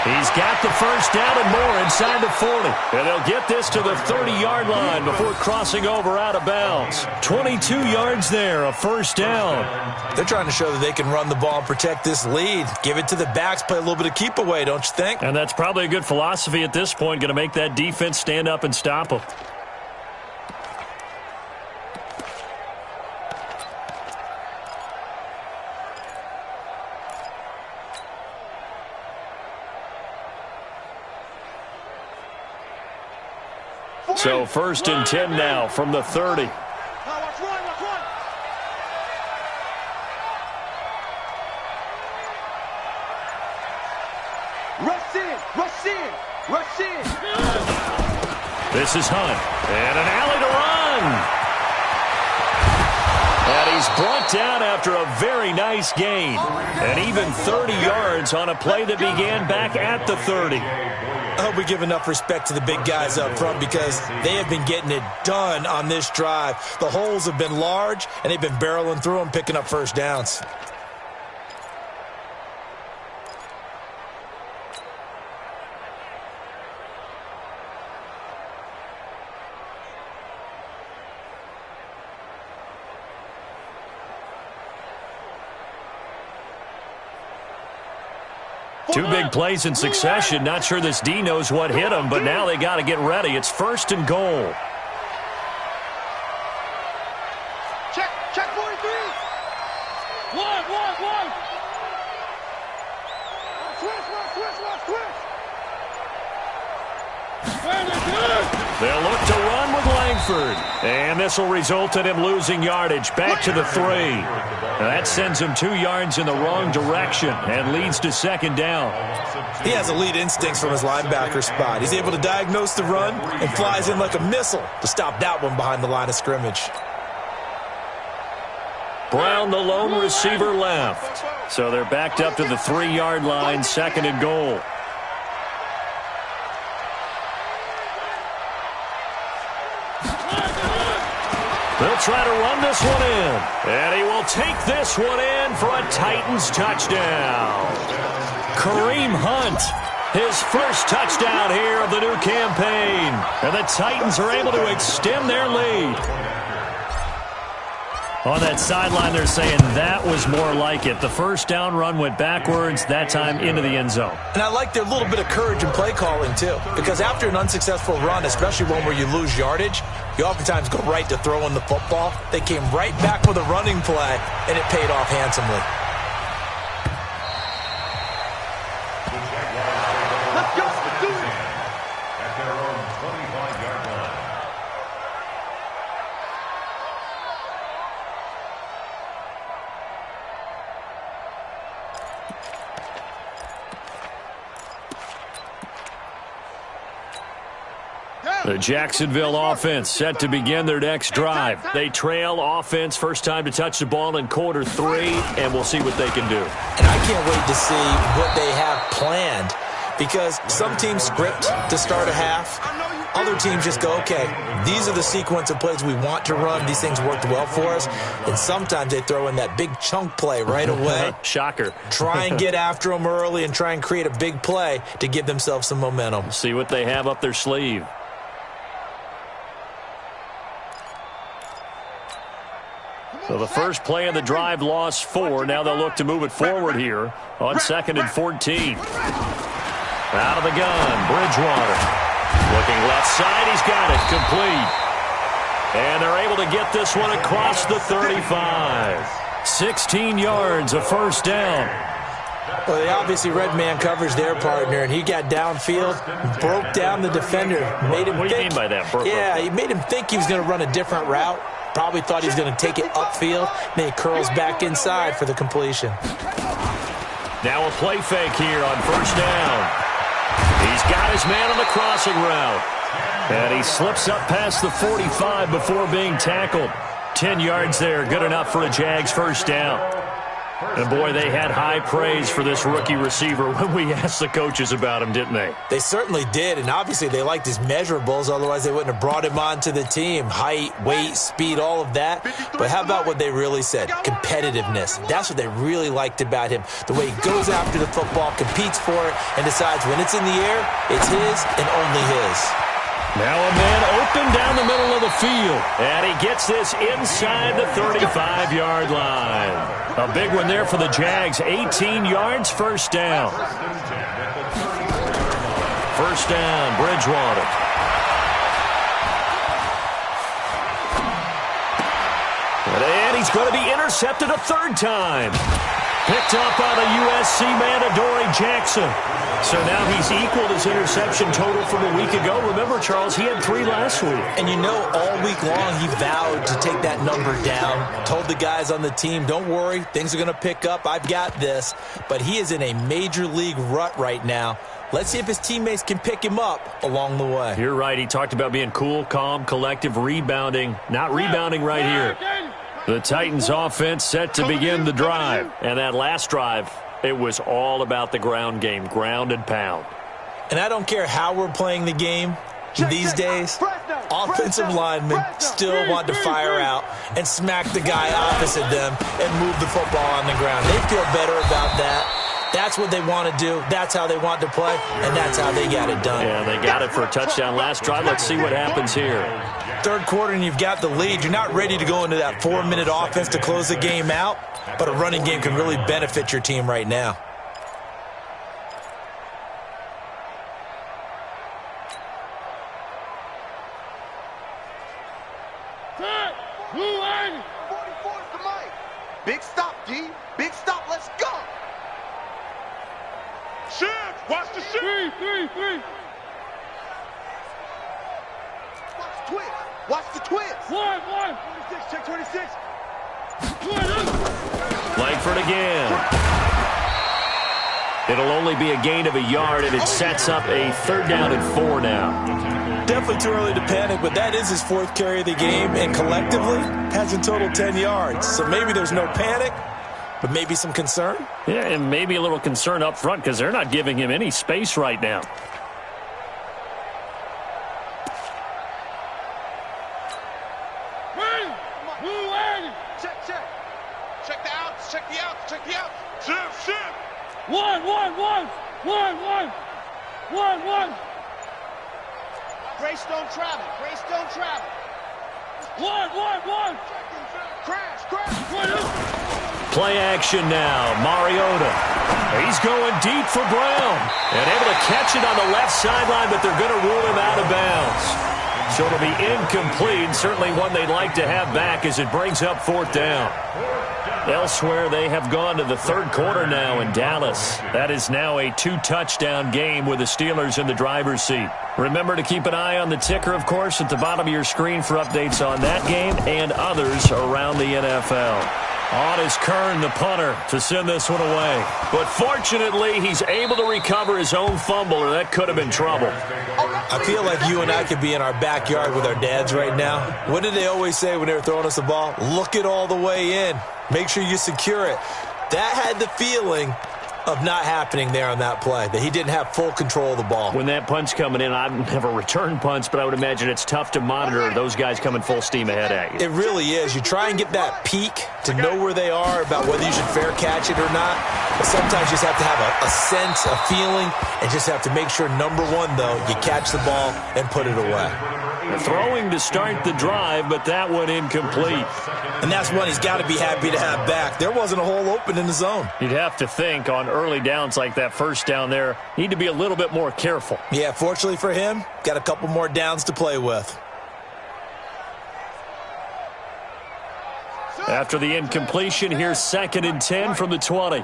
He's got the 1st down and more inside the 40. And they'll get this to the 30-yard line before crossing over out of bounds. 22 yards there, a 1st down. They're trying to show that they can run the ball and protect this lead. Give it to the backs, play a little bit of keep away, don't you think? And that's probably a good philosophy at this point, going to make that defense stand up and stop them. So 1st and 10 now from the 30. Rush in, rush in, rush in. This is Hunt. And an alley to run. And he's brought down after a very nice gain. And even 30 yards on a play that began back at the 30. I hope we give enough respect to the big guys up front because they have been getting it done on this drive. The holes have been large, and they've been barreling through them, picking up 1st downs. Two big plays in succession. Not sure this D knows what hit him, but now they got to get ready. It's 1st and goal. They'll look to run with Langford. And this will result in him losing yardage. Back to the 3. Now that sends him 2 yards in the wrong direction and leads to second down. He has elite instincts from his linebacker spot. He's able to diagnose the run and flies in like a missile to stop that one behind the line of scrimmage. Brown, the lone receiver, left. So they're backed up to the 3-yard line, second and goal. They'll try to run this one in. And he will take this one in for a Titans touchdown. Kareem Hunt, his first touchdown here of the new campaign. And the Titans are able to extend their lead. On that sideline, they're saying that was more like it. The first down run went backwards, that time into the end zone. And I like their little bit of courage in play calling, too. Because after an unsuccessful run, especially one where you lose yardage, you oftentimes go right to throwing the football. They came right back with a running play, and it paid off handsomely. Let's go. Let's do it. At their own 25-yard line. The Jacksonville offense set to begin their next drive. They trail offense, first time to touch the ball in quarter 3, and we'll see what they can do. And I can't wait to see what they have planned, because some teams script to start a half. Other teams just go, okay, these are the sequence of plays we want to run. These things worked well for us. And sometimes they throw in that big chunk play right away. Shocker. Try and get after them early and try and create a big play to give themselves some momentum. See what they have up their sleeve. So the first play of the drive lost 4. Now they'll look to move it forward here on 2nd and 14. Out of the gun, Bridgewater. Looking left side, he's got it, complete. And they're able to get this one across the 35. 16 yards, a first down. Well, they obviously red man coverage their partner, and he got downfield, broke down the defender, made him What do you mean by that? Yeah, he made him think he was going to run a different route. Probably thought he was going to take it upfield. Then he curls back inside for the completion. Now a play fake here on first down. He's got his man on the crossing route. And he slips up past the 45 before being tackled. 10 yards there, good enough for a Jags first down. And, boy, they had high praise for this rookie receiver when we asked the coaches about him, didn't they? They certainly did, and obviously they liked his measurables. Otherwise, they wouldn't have brought him onto the team. Height, weight, speed, all of that. But how about what they really said? Competitiveness. That's what they really liked about him. The way he goes after the football, competes for it, and decides when it's in the air, it's his and only his. Now a man open down the middle of the field. And he gets this inside the 35-yard line. A big one there for the Jags. 18 yards, first down. First down, Bridgewater. And he's going to be intercepted a third time. Picked up by the USC man, Adoree Jackson. So now he's equaled his interception total from a week ago. Remember, Charles, he had 3 last week. And you know, all week long he vowed to take that number down. Told the guys on the team, don't worry, things are going to pick up. I've got this. But he is in a major league rut right now. Let's see if his teammates can pick him up along the way. You're right. He talked about being cool, calm, collective, rebounding. Not rebounding right here. The Titans offense set to begin the drive. And that last drive, it was all about the ground game, ground and pound. And I don't care how we're playing the game these days, offensive linemen still want to fire out and smack the guy opposite them and move the football on the ground. They feel better about that. That's what they want to do. That's how they want to play, and that's how they got it done. Yeah, they got it for a touchdown last drive. Let's see what happens here. Third quarter, and you've got the lead. You're not ready to go into that 4-minute offense to close the game out, but a running game can really benefit your team right now. Big stop, D. Big stop. Let's go. Shift. Watch the shift. 3. twist. Watch the twist. 26, check 26. Langford again. It'll only be a gain of a yard, and it sets up a 3rd down and 4 now. Definitely too early to panic, but that is his 4th carry of the game, and collectively has in total 10 yards. So maybe there's no panic, but maybe some concern. Yeah, and maybe a little concern up front because they're not giving him any space right now. Check the outs, check the outs, check the outs. Shift. 1. Grace don't travel. 1. Crash. Play action now. Mariota. He's going deep for Brown. And able to catch it on the left sideline, but they're going to rule him out of bounds. So it'll be incomplete. Certainly one they'd like to have back as it brings up 4th down. Elsewhere, they have gone to the 3rd quarter now in Dallas. That is now a 2-touchdown game with the Steelers in the driver's seat. Remember to keep an eye on the ticker, of course, at the bottom of your screen for updates on that game and others around the NFL. On is Kern, the punter, to send this one away. But fortunately, he's able to recover his own fumble, or that could have been trouble. I feel like you and I could be in our backyard with our dads right now. What did they always say when they were throwing us the ball? Look it all the way in. Make sure you secure it. That had the feeling of not happening there on that play, that he didn't have full control of the ball. When that punch coming in, I've never returned punts, but I would imagine it's tough to monitor those guys coming full steam ahead at you. It really is. You try and get that peek to know where they are about whether you should fair catch it or not, but sometimes you just have to have a sense, a feeling, and just have to make sure, number one, though, you catch the ball and put it away. Throwing to start the drive, but that one incomplete. And that's one he's got to be happy to have back. There wasn't a hole open in the zone. You'd have to think on early downs like that first down there, need to be a little bit more careful. Yeah, fortunately for him, got a couple more downs to play with. After the incompletion, here's 2nd and 10 from the 20.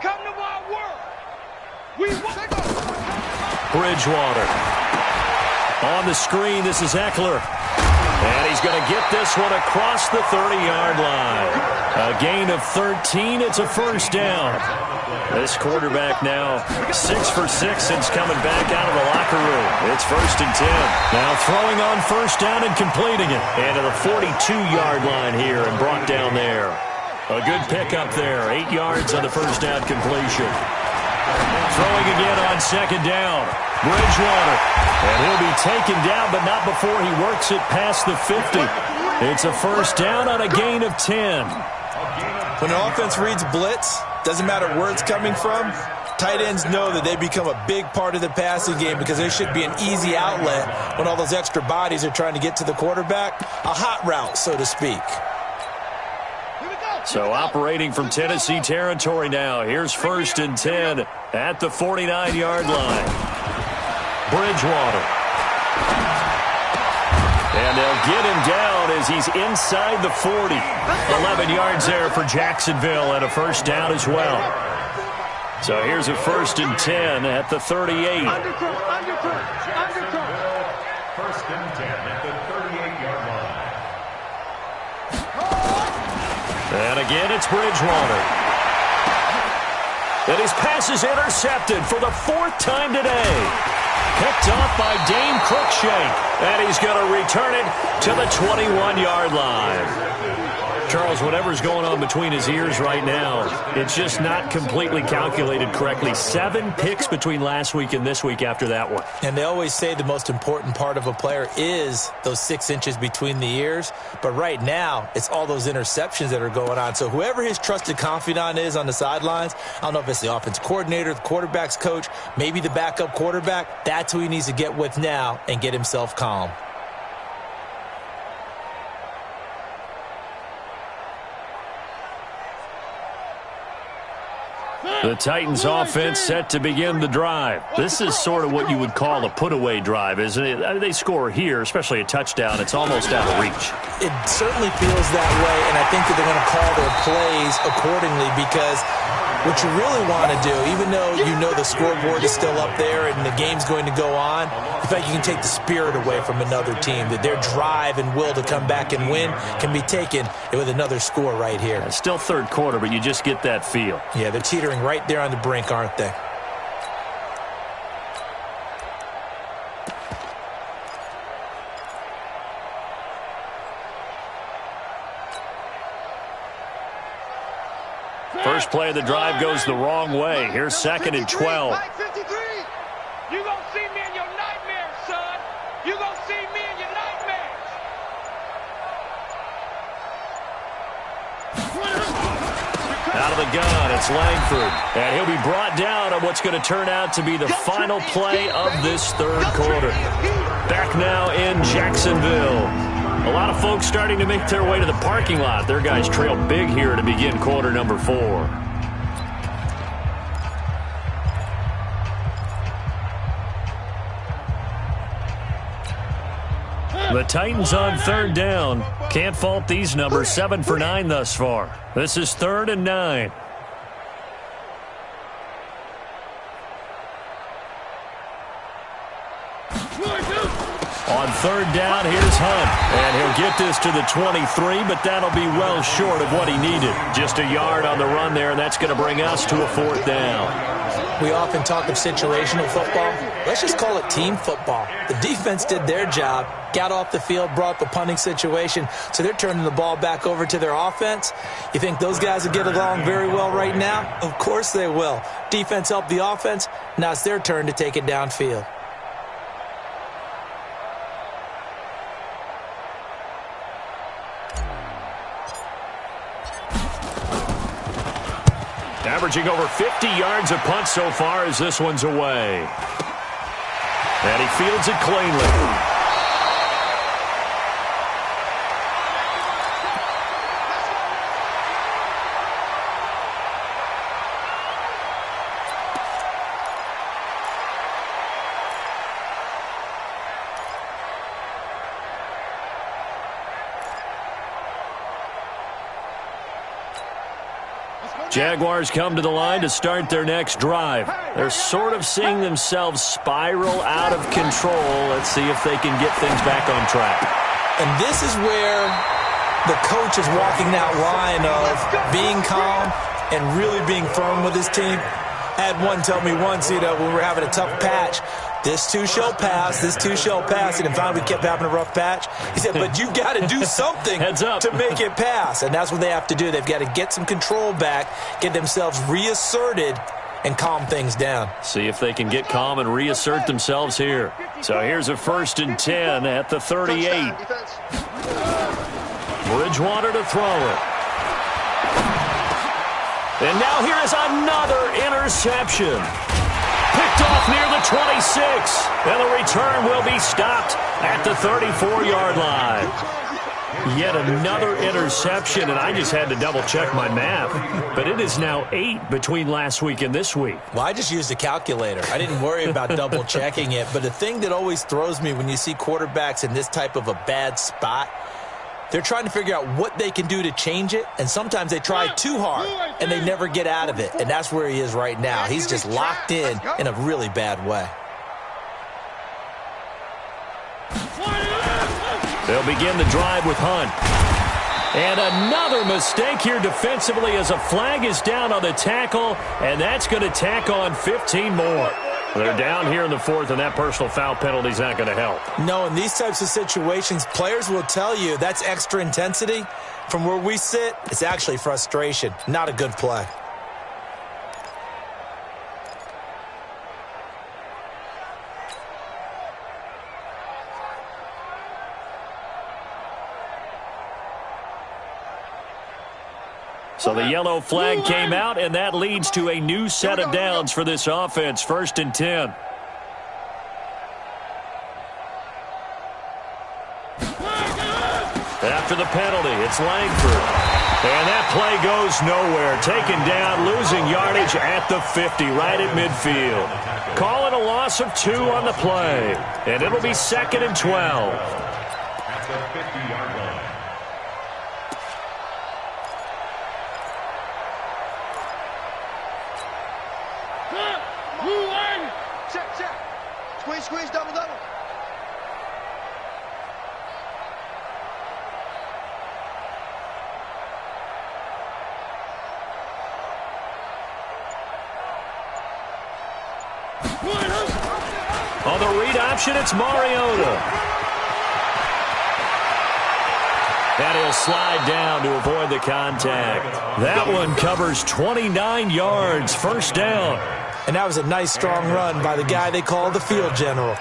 Bridgewater. On the screen, this is Eckler. And he's going to get this one across the 30-yard line. A gain of 13. It's a 1st down. This quarterback now 6 for 6 since coming back out of the locker room. It's 1st and 10. Now throwing on 1st down and completing it. And to the 42-yard line here and brought down there. A good pickup there. 8 yards on the 1st down completion. Throwing again on 2nd down. Bridgewater. And he'll be taken down, but not before he works it past the 50. It's a 1st down on a gain of 10. When an offense reads blitz, doesn't matter where it's coming from, tight ends know that they become a big part of the passing game because there should be an easy outlet when all those extra bodies are trying to get to the quarterback. A hot route, so to speak. So operating from Tennessee territory now. Here's 1st and 10 at the 49-yard line. Bridgewater. And they'll get him down as he's inside the 40. 11 yards there for Jacksonville and a 1st down as well. So here's a 1st and 10 at the 38. 1st and 10 at the 38-yard line. And again, it's Bridgewater. And his pass is intercepted for the 4th time today. Picked off by Dame Cruikshank. And he's going to return it to the 21-yard line. Charles, whatever's going on between his ears right now, it's just not completely calculated correctly. 7 picks between last week and this week after that one. And they always say the most important part of a player is those 6 inches between the ears. But right now, it's all those interceptions that are going on. So whoever his trusted confidant is on the sidelines, I don't know if it's the offense coordinator, the quarterback's coach, maybe the backup quarterback, that's who he needs to get with now and get himself calm. The Titans offense set to begin the drive. This is sort of what you would call a put-away drive, isn't it? They score here, especially a touchdown. It's almost out of reach. It certainly feels that way, and I think that they're going to call their plays accordingly because What you really want to do, even though you know the scoreboard is still up there and the game's going to go on, in fact, you can take the spirit away from another team, that their drive and will to come back and win can be taken with another score right here. It's still third quarter, but you just get that feel. Yeah, they're teetering right there on the brink, aren't they? First play of the drive goes the wrong way. Here's 2nd and 12. You gonna see me in your nightmares, son. You gonna see me in your nightmares. Out of the gun, it's Langford. And he'll be brought down on what's going to turn out to be the final play of this third quarter. Back now in Jacksonville. A lot of folks starting to make their way to the parking lot. Their guys trail big here to begin quarter number 4. The Titans on third down. Can't fault these numbers. 7 for 9 thus far. This is 3rd and 9. On third down, here's Hunt. And he'll get this to the 23, but that'll be well short of what he needed. Just a yard on the run there, and that's going to bring us to a 4th down. We often talk of situational football. Let's just call it team football. The defense did their job, got off the field, brought up a punting situation, so they're turning the ball back over to their offense. You think those guys will get along very well right now? Of course they will. Defense helped the offense. Now it's their turn to take it downfield. Averaging over 50 yards a punt so far as this one's away. And he fields it cleanly. Jaguars come to the line to start their next drive. They're sort of seeing themselves spiral out of control. Let's see if they can get things back on track. And this is where the coach is walking that line of being calm and really being firm with his team. I had one tell me once, when we were having a tough patch, this too shall pass, this too shall pass, and finally we kept having a rough patch. He said, but you've got to do something to make it pass, and that's what they have to do. They've got to get some control back, get themselves reasserted, and calm things down. See if they can get calm and reassert themselves here. So here's a 1st and 10 at the 38. Bridgewater to throw it. And now here is another interception. Picked off near the 26. And the return will be stopped at the 34-yard line. Yet another interception, and I just had to double-check my math. But it is now 8 between last week and this week. Well, I just used a calculator. I didn't worry about double-checking it. But the thing that always throws me when you see quarterbacks in this type of a bad spot, they're trying to figure out what they can do to change it, and sometimes they try too hard, and they never get out of it. And that's where he is right now. He's just locked in a really bad way. They'll begin the drive with Hunt. And another mistake here defensively as a flag is down on the tackle, and that's going to tack on 15 more. They're down here in the 4th, and that personal foul penalty is not going to help. No, in these types of situations, players will tell you that's extra intensity. From where we sit, it's actually frustration. Not a good play. So the yellow flag came out, and that leads to a new set of downs for this offense. 1st and 10. After the penalty, it's Langford. And that play goes nowhere. Taken down, losing yardage at the 50, right at midfield. Calling a loss of 2 on the play. And it'll be 2nd and 12. At the 50-yard line. squeeze, double, double. On the read option, it's Mariota. And he'll slide down to avoid the contact. That one covers 29 yards, first down. And that was a nice, strong run by the guy they call the field general.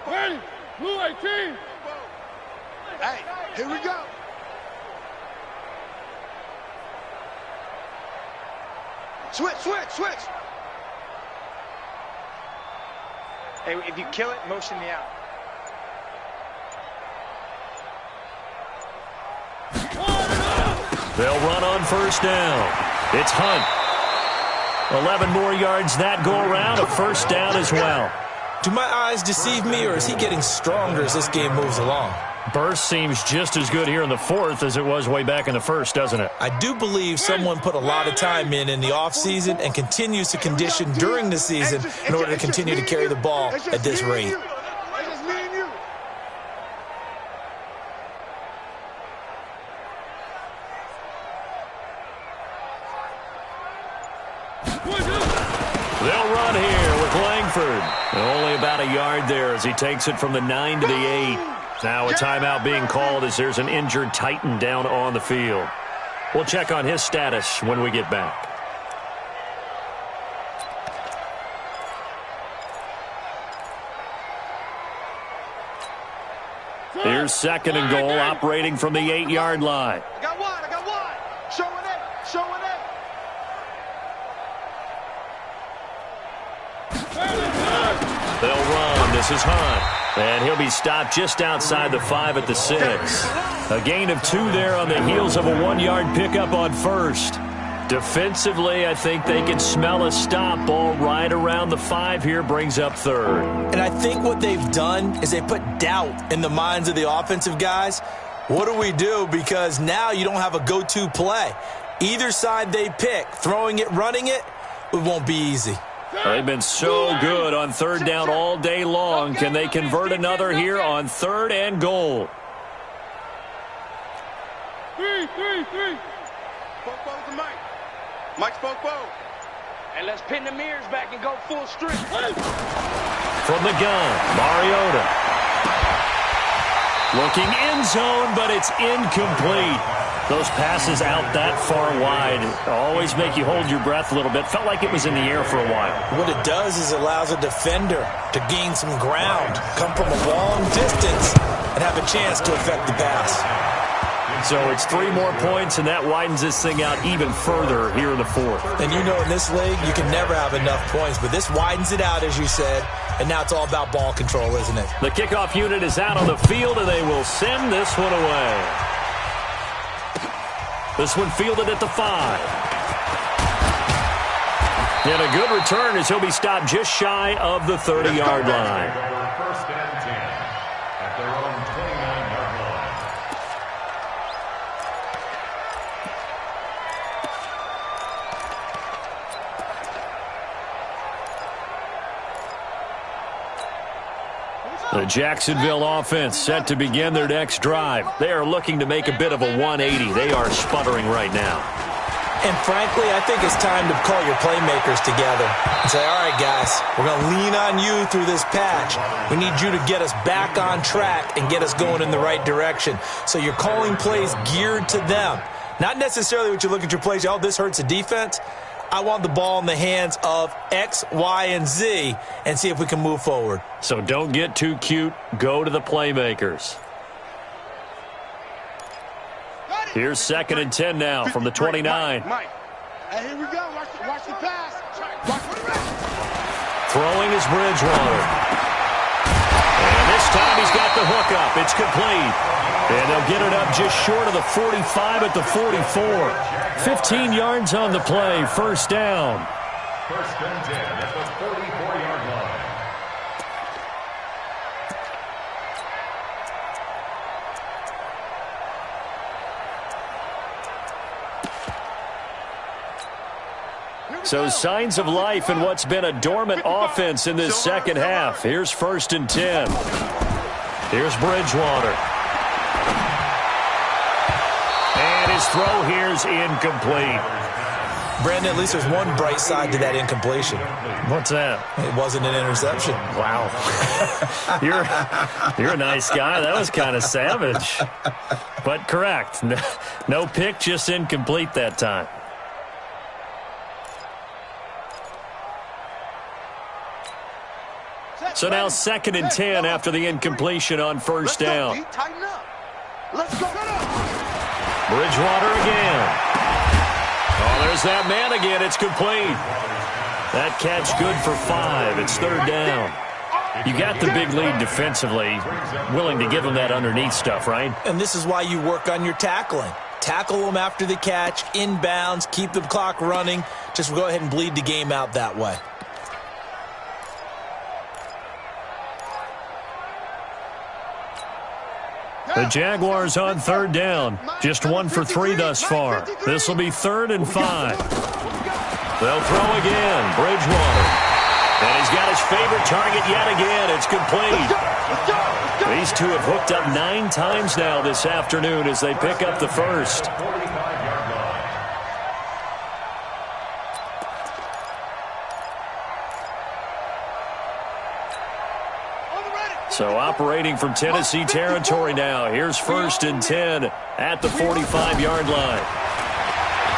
Ready? Blue 18. Hey, here we go. Switch, switch, switch. Hey, if you kill it, motion me out. They'll run on first down. It's Hunt. 11 more yards that go around, a first down as well. Do my eyes deceive me, or is he getting stronger as this game moves along? Burst seems just as good here in the fourth as it was way back in the first, doesn't it? I do believe someone put a lot of time in the offseason and continues to condition during the season in order to continue to carry the ball at this rate. They'll run here with Langford. Only about a yard there as he takes it from the 9 to the 8. Now a timeout being called as there's an injured Titan down on the field. We'll check on his status when we get back. Here's second and goal, operating from the 8-yard line. I got one. Showing it, showing it. They'll run. This is Hunt. And he'll be stopped just outside the 5 at the 6. A gain of 2 there on the heels of a 1-yard pickup on first. Defensively, I think they can smell a stop. Ball right around the 5 here, brings up third. And I think what they've done is they put doubt in the minds of the offensive guys. What do we do? Because now you don't have a go-to play. Either side they pick, throwing it, running it, it won't be easy. They've been so good on third down all day long. Can they convert another here on third and goal? Three. Spoke to Mike. Mike spoke. And let's pin the mirrors back and go full strip. From the gun, Mariota. Looking end zone, but it's incomplete. Those passes out that far wide always make you hold your breath a little bit. Felt like it was in the air for a while. What it does is it allows a defender to gain some ground, come from a long distance, and have a chance to affect the pass. So it's 3 more points, and that widens this thing out even further here in the fourth. And you know in this league, you can never have enough points, but this widens it out, as you said, and now it's all about ball control, isn't it? The kickoff unit is out on the field, and they will send this one away. This one fielded at the 5. And a good return as he'll be stopped just shy of the 30-yard line. First and 10 at their own 29-yard line. The Jacksonville offense set to begin their next drive. They are looking to make a bit of a 180. They are sputtering right now. And frankly, I think it's time to call your playmakers together and say, all right, guys, we're going to lean on you through this patch. We need you to get us back on track and get us going in the right direction. So you're calling plays geared to them. Not necessarily what you look at your plays, oh, this hurts the defense. I want the ball in the hands of X, Y, and Z and see if we can move forward. So don't get too cute. Go to the playmakers. Here's second and 10 now from the 29. Mike. Hey, here we go. Watch the pass. Throwing is Bridgewater. And this time he's got the hook up. It's complete. And they'll get it up just short of the 45 at the 44. 15 yards on the play. First down. First and 10 at the 44-yard line. 1, So signs of life in what's been a dormant offense in this second half. Here's 1st and 10. Here's Bridgewater. And his throw here's incomplete. Brandon, at least there's one bright side to that incompletion. What's that? It wasn't an interception. Wow. You're a nice guy. That was kind of savage. But correct. No pick, just incomplete that time. So now 2nd and 10 after the incompletion on 1st down. Let's go. Bridgewater again. Oh, there's that man again. It's complete. That catch good for 5. It's 3rd down. You got the big lead defensively. Willing to give him that underneath stuff, right? And this is why you work on your tackling. Tackle them after the catch, inbounds, keep the clock running. Just go ahead and bleed the game out that way. The Jaguars on 3rd down. Just 1 for 3 thus far. This will be 3rd and 5. They'll throw again. Bridgewater. And he's got his favorite target yet again. It's complete. These two have hooked up 9 times now this afternoon as they pick up the first. So operating from Tennessee territory now. Here's 1st and 10 at the 45-yard line.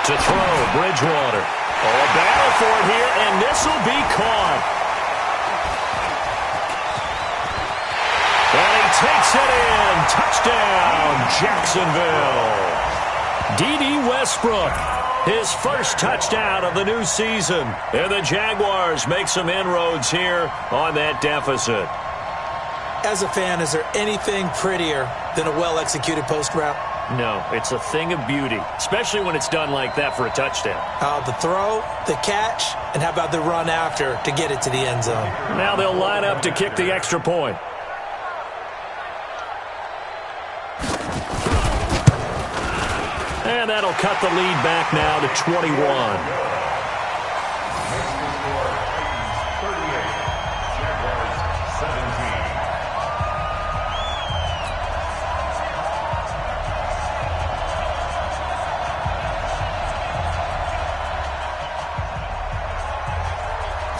To throw, Bridgewater. Oh, a battle for it here, and this will be caught. And he takes it in. Touchdown, Jacksonville. D.D. Westbrook, his first touchdown of the new season. And the Jaguars make some inroads here on that deficit. As a fan, is there anything prettier than a well-executed post route? No, it's a thing of beauty, especially when it's done like that for a touchdown. The throw, the catch, and how about the run after to get it to the end zone? Now they'll line up to kick the extra point. And that'll cut the lead back now to 21.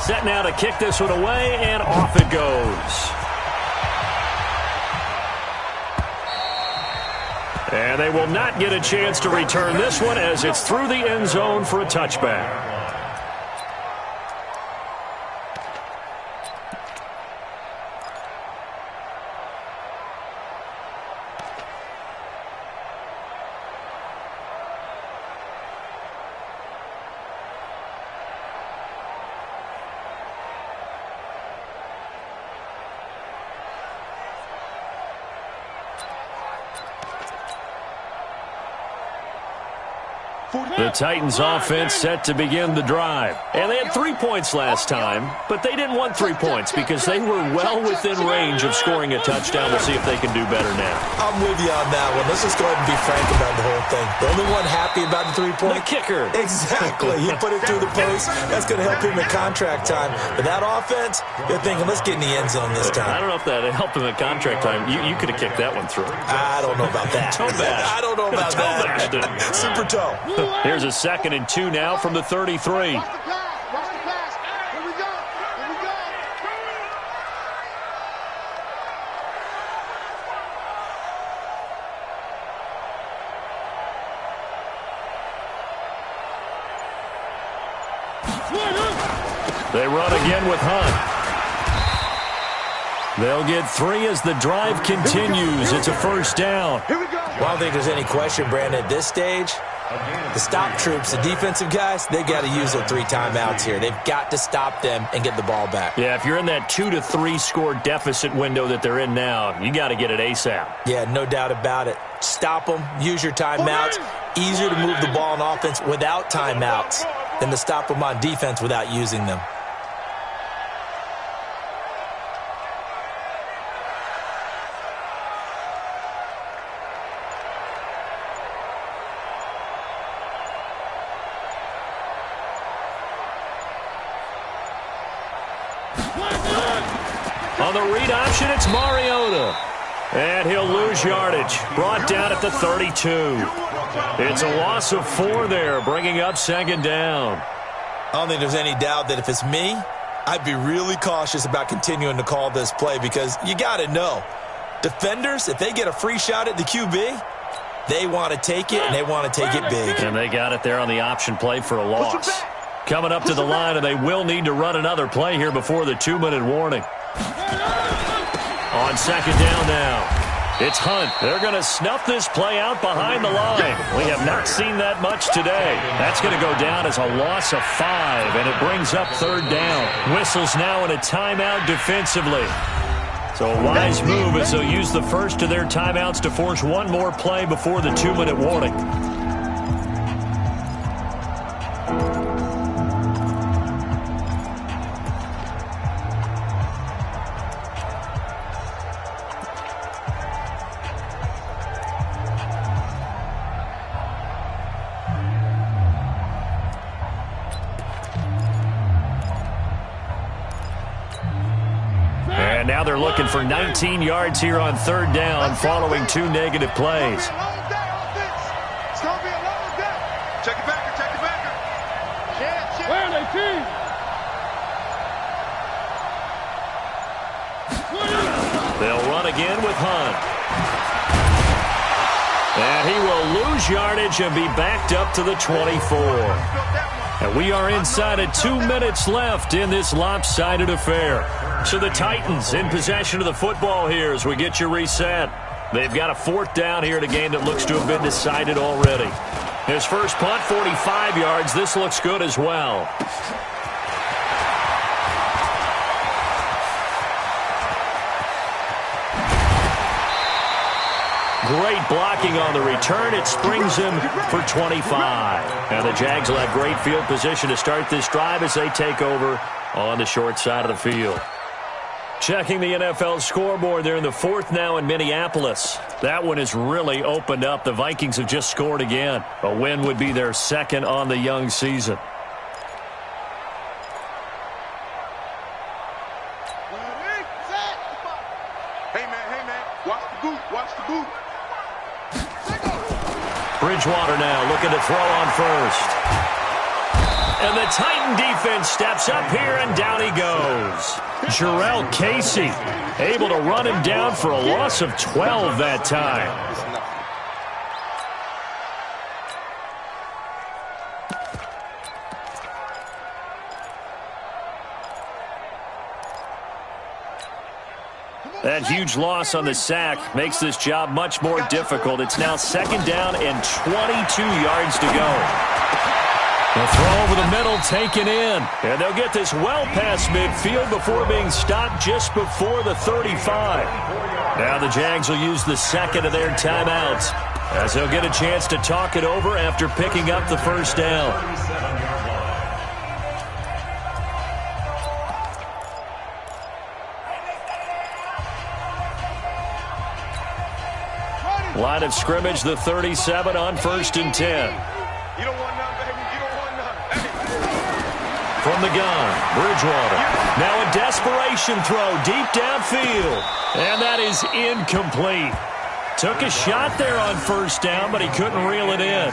Set now to kick this one away, and off it goes. And they will not get a chance to return this one as it's through the end zone for a touchback. The Titans offense set to begin the drive. And they had 3 points last time, but they didn't want 3 points because they were well within range of scoring a touchdown. We'll see if they can do better now. I'm with you on that one. Let's just go ahead and be frank about the whole thing. The only one happy about the 3-point? The kicker. Exactly. He put it through the post. That's going to help him in contract time. But that offense, they're thinking, let's get in the end zone this time. I don't know if that helped him at contract time. You could have kicked that one through. I don't know about that. Toe bash. I don't know about that. Super toe. Here's a 2nd and 2 now from the 33. Watch the pass. Here we go. They run again with Hunt. They'll get 3 as the drive continues. It's a 1st down. Here we go. Well, I don't think there's any question, Brandon, at this stage. The stop troops, the defensive guys, they've got to use their 3 timeouts here. They've got to stop them and get the ball back. Yeah, if you're in that 2 to 3 score deficit window that they're in now, you got to get it ASAP. Yeah, no doubt about it. Stop them, use your timeouts. Easier to move the ball on offense without timeouts than to stop them on defense without using them. On the read option, it's Mariota. And he'll lose yardage. Brought down at the 32. It's a loss of 4 there, bringing up second down. I don't think there's any doubt that if it's me, I'd be really cautious about continuing to call this play because you got to know, defenders, if they get a free shot at the QB, they want to take it, and they want to take it big. And they got it there on the option play for a loss. Coming up to the line, and they will need to run another play here before the 2-minute warning. On second down now, it's Hunt. They're going to snuff this play out behind the line. We have not seen that much today. That's going to go down as a loss of 5, and it brings up third down. Whistles now in a timeout defensively. So a wise move as they'll use the first of their timeouts to force one more play before the 2-minute warning. Now they're looking for 19 yards here on third down following 2 negative plays. It's going to be a long day. Check it back. Check it back. Where are they, team? They'll run again with Hunt. And he will lose yardage and be backed up to the 24. And we are inside of 2 minutes left in this lopsided affair. So the Titans in possession of the football here as we get you reset. They've got a 4th down here in a game that looks to have been decided already. His first punt, 45 yards. This looks good as well. Great blocking on the return. It springs him for 25. And the Jags will have great field position to start this drive as they take over on the short side of the field. Checking the NFL scoreboard, they're in the 4th now in Minneapolis. That one has really opened up. The Vikings have just scored again. A win would be their 2nd on the young season. Hey, man, watch the boot, Bridgewater now looking to throw on first. And the Titan defense steps up here, and down he goes. Jarrell Casey able to run him down for a loss of 12 that time. That huge loss on the sack makes this job much more difficult. It's now 2nd down and 22 yards to go. The throw over the middle taken in. And they'll get this well past midfield before being stopped just before the 35. Now the Jags will use the 2nd of their timeouts as they'll get a chance to talk it over after picking up the first down. Line of scrimmage, the 37 on 1st and 10. You don't want none, baby. You don't want none. From the gun, Bridgewater. Now a desperation throw deep downfield. And that is incomplete. Took a shot there on 1st down, but he couldn't reel it in.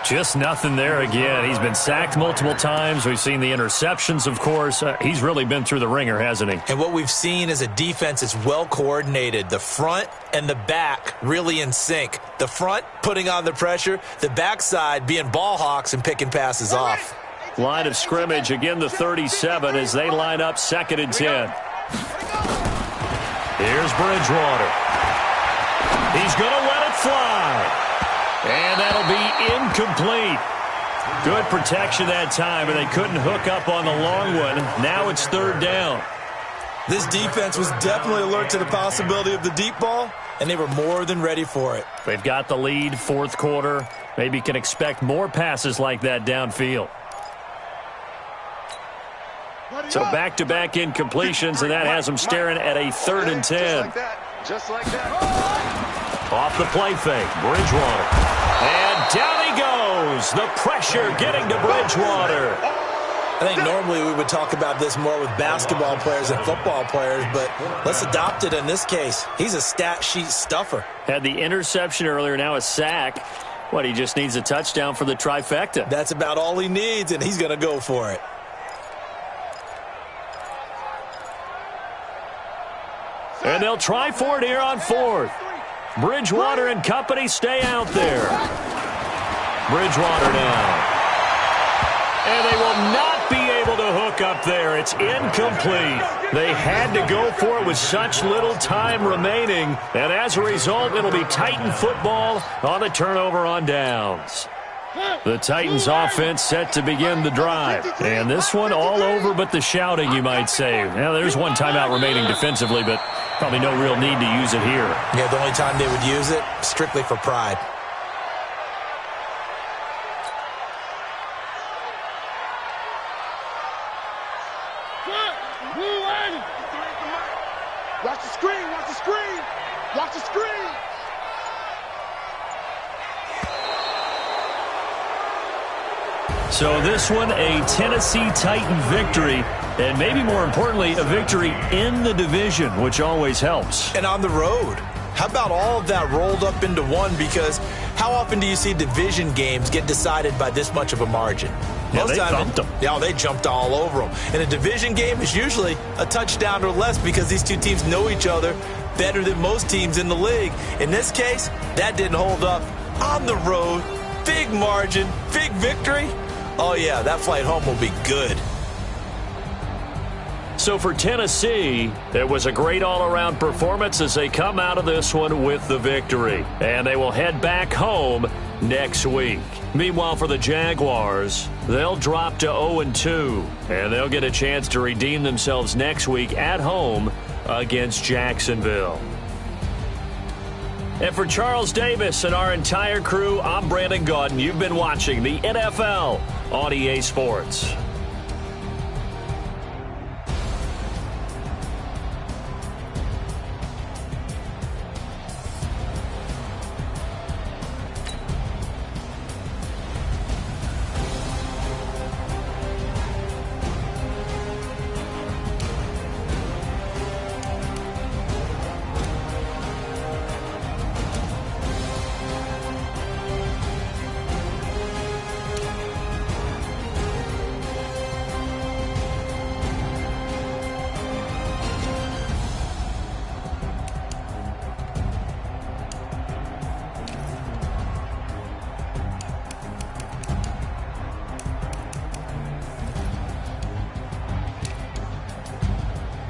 Just nothing there again. He's been sacked multiple times. We've seen the interceptions, of course. He's really been through the ringer, hasn't he? And what we've seen is a defense that's well coordinated. The front and the back really in sync. The front putting on the pressure, the backside being ball hawks and picking passes off. Line of scrimmage, again the 37 as they line up 2nd and 10. Here's Bridgewater. He's going to let it fly. And that'll be incomplete. Good protection that time, and they couldn't hook up on the long one. Now it's 3rd down. This defense was definitely alert to the possibility of the deep ball, and they were more than ready for it. They've got the lead, 4th quarter. Maybe can expect more passes like that downfield. So back-to-back incompletions, and that has them staring at a 3rd and 10. Just like that. Off the play fake, Bridgewater. And down he goes. The pressure getting to Bridgewater. I think normally we would talk about this more with basketball players and football players, but let's adopt it in this case. He's a stat sheet stuffer. Had the interception earlier, now a sack. What, he just needs a touchdown for the trifecta. That's about all he needs, and he's going to go for it. And they'll try for it here on fourth. Bridgewater and company stay out there. Bridgewater now. And they will not be able to hook up there. It's incomplete. They had to go for it with such little time remaining. And as a result, it'll be Titan football on the turnover on downs. The Titans offense set to begin the drive. And this one all over but the shouting, you might say. Now, there's one timeout remaining defensively, but probably no real need to use it here. Yeah, the only time they would use it, strictly for pride. Watch the screen, watch the screen, watch the screen. So this one, a Tennessee Titan victory, and maybe more importantly, a victory in the division, which always helps. And on the road. How about all of that rolled up into one? Because how often do you see division games get decided by this much of a margin? Yeah, they thumped them. Yeah, they jumped all over them. And a division game is usually a touchdown or less because these two teams know each other better than most teams in the league. In this case, that didn't hold up. On the road, big margin, big victory. Oh, yeah, that flight home will be good. So for Tennessee, it was a great all-around performance as they come out of this one with the victory. And they will head back home next week. Meanwhile, for the Jaguars, they'll drop to 0-2, and they'll get a chance to redeem themselves next week at home against Jacksonville. And for Charles Davis and our entire crew, I'm Brandon Gaudin. You've been watching the NFL on EA Sports.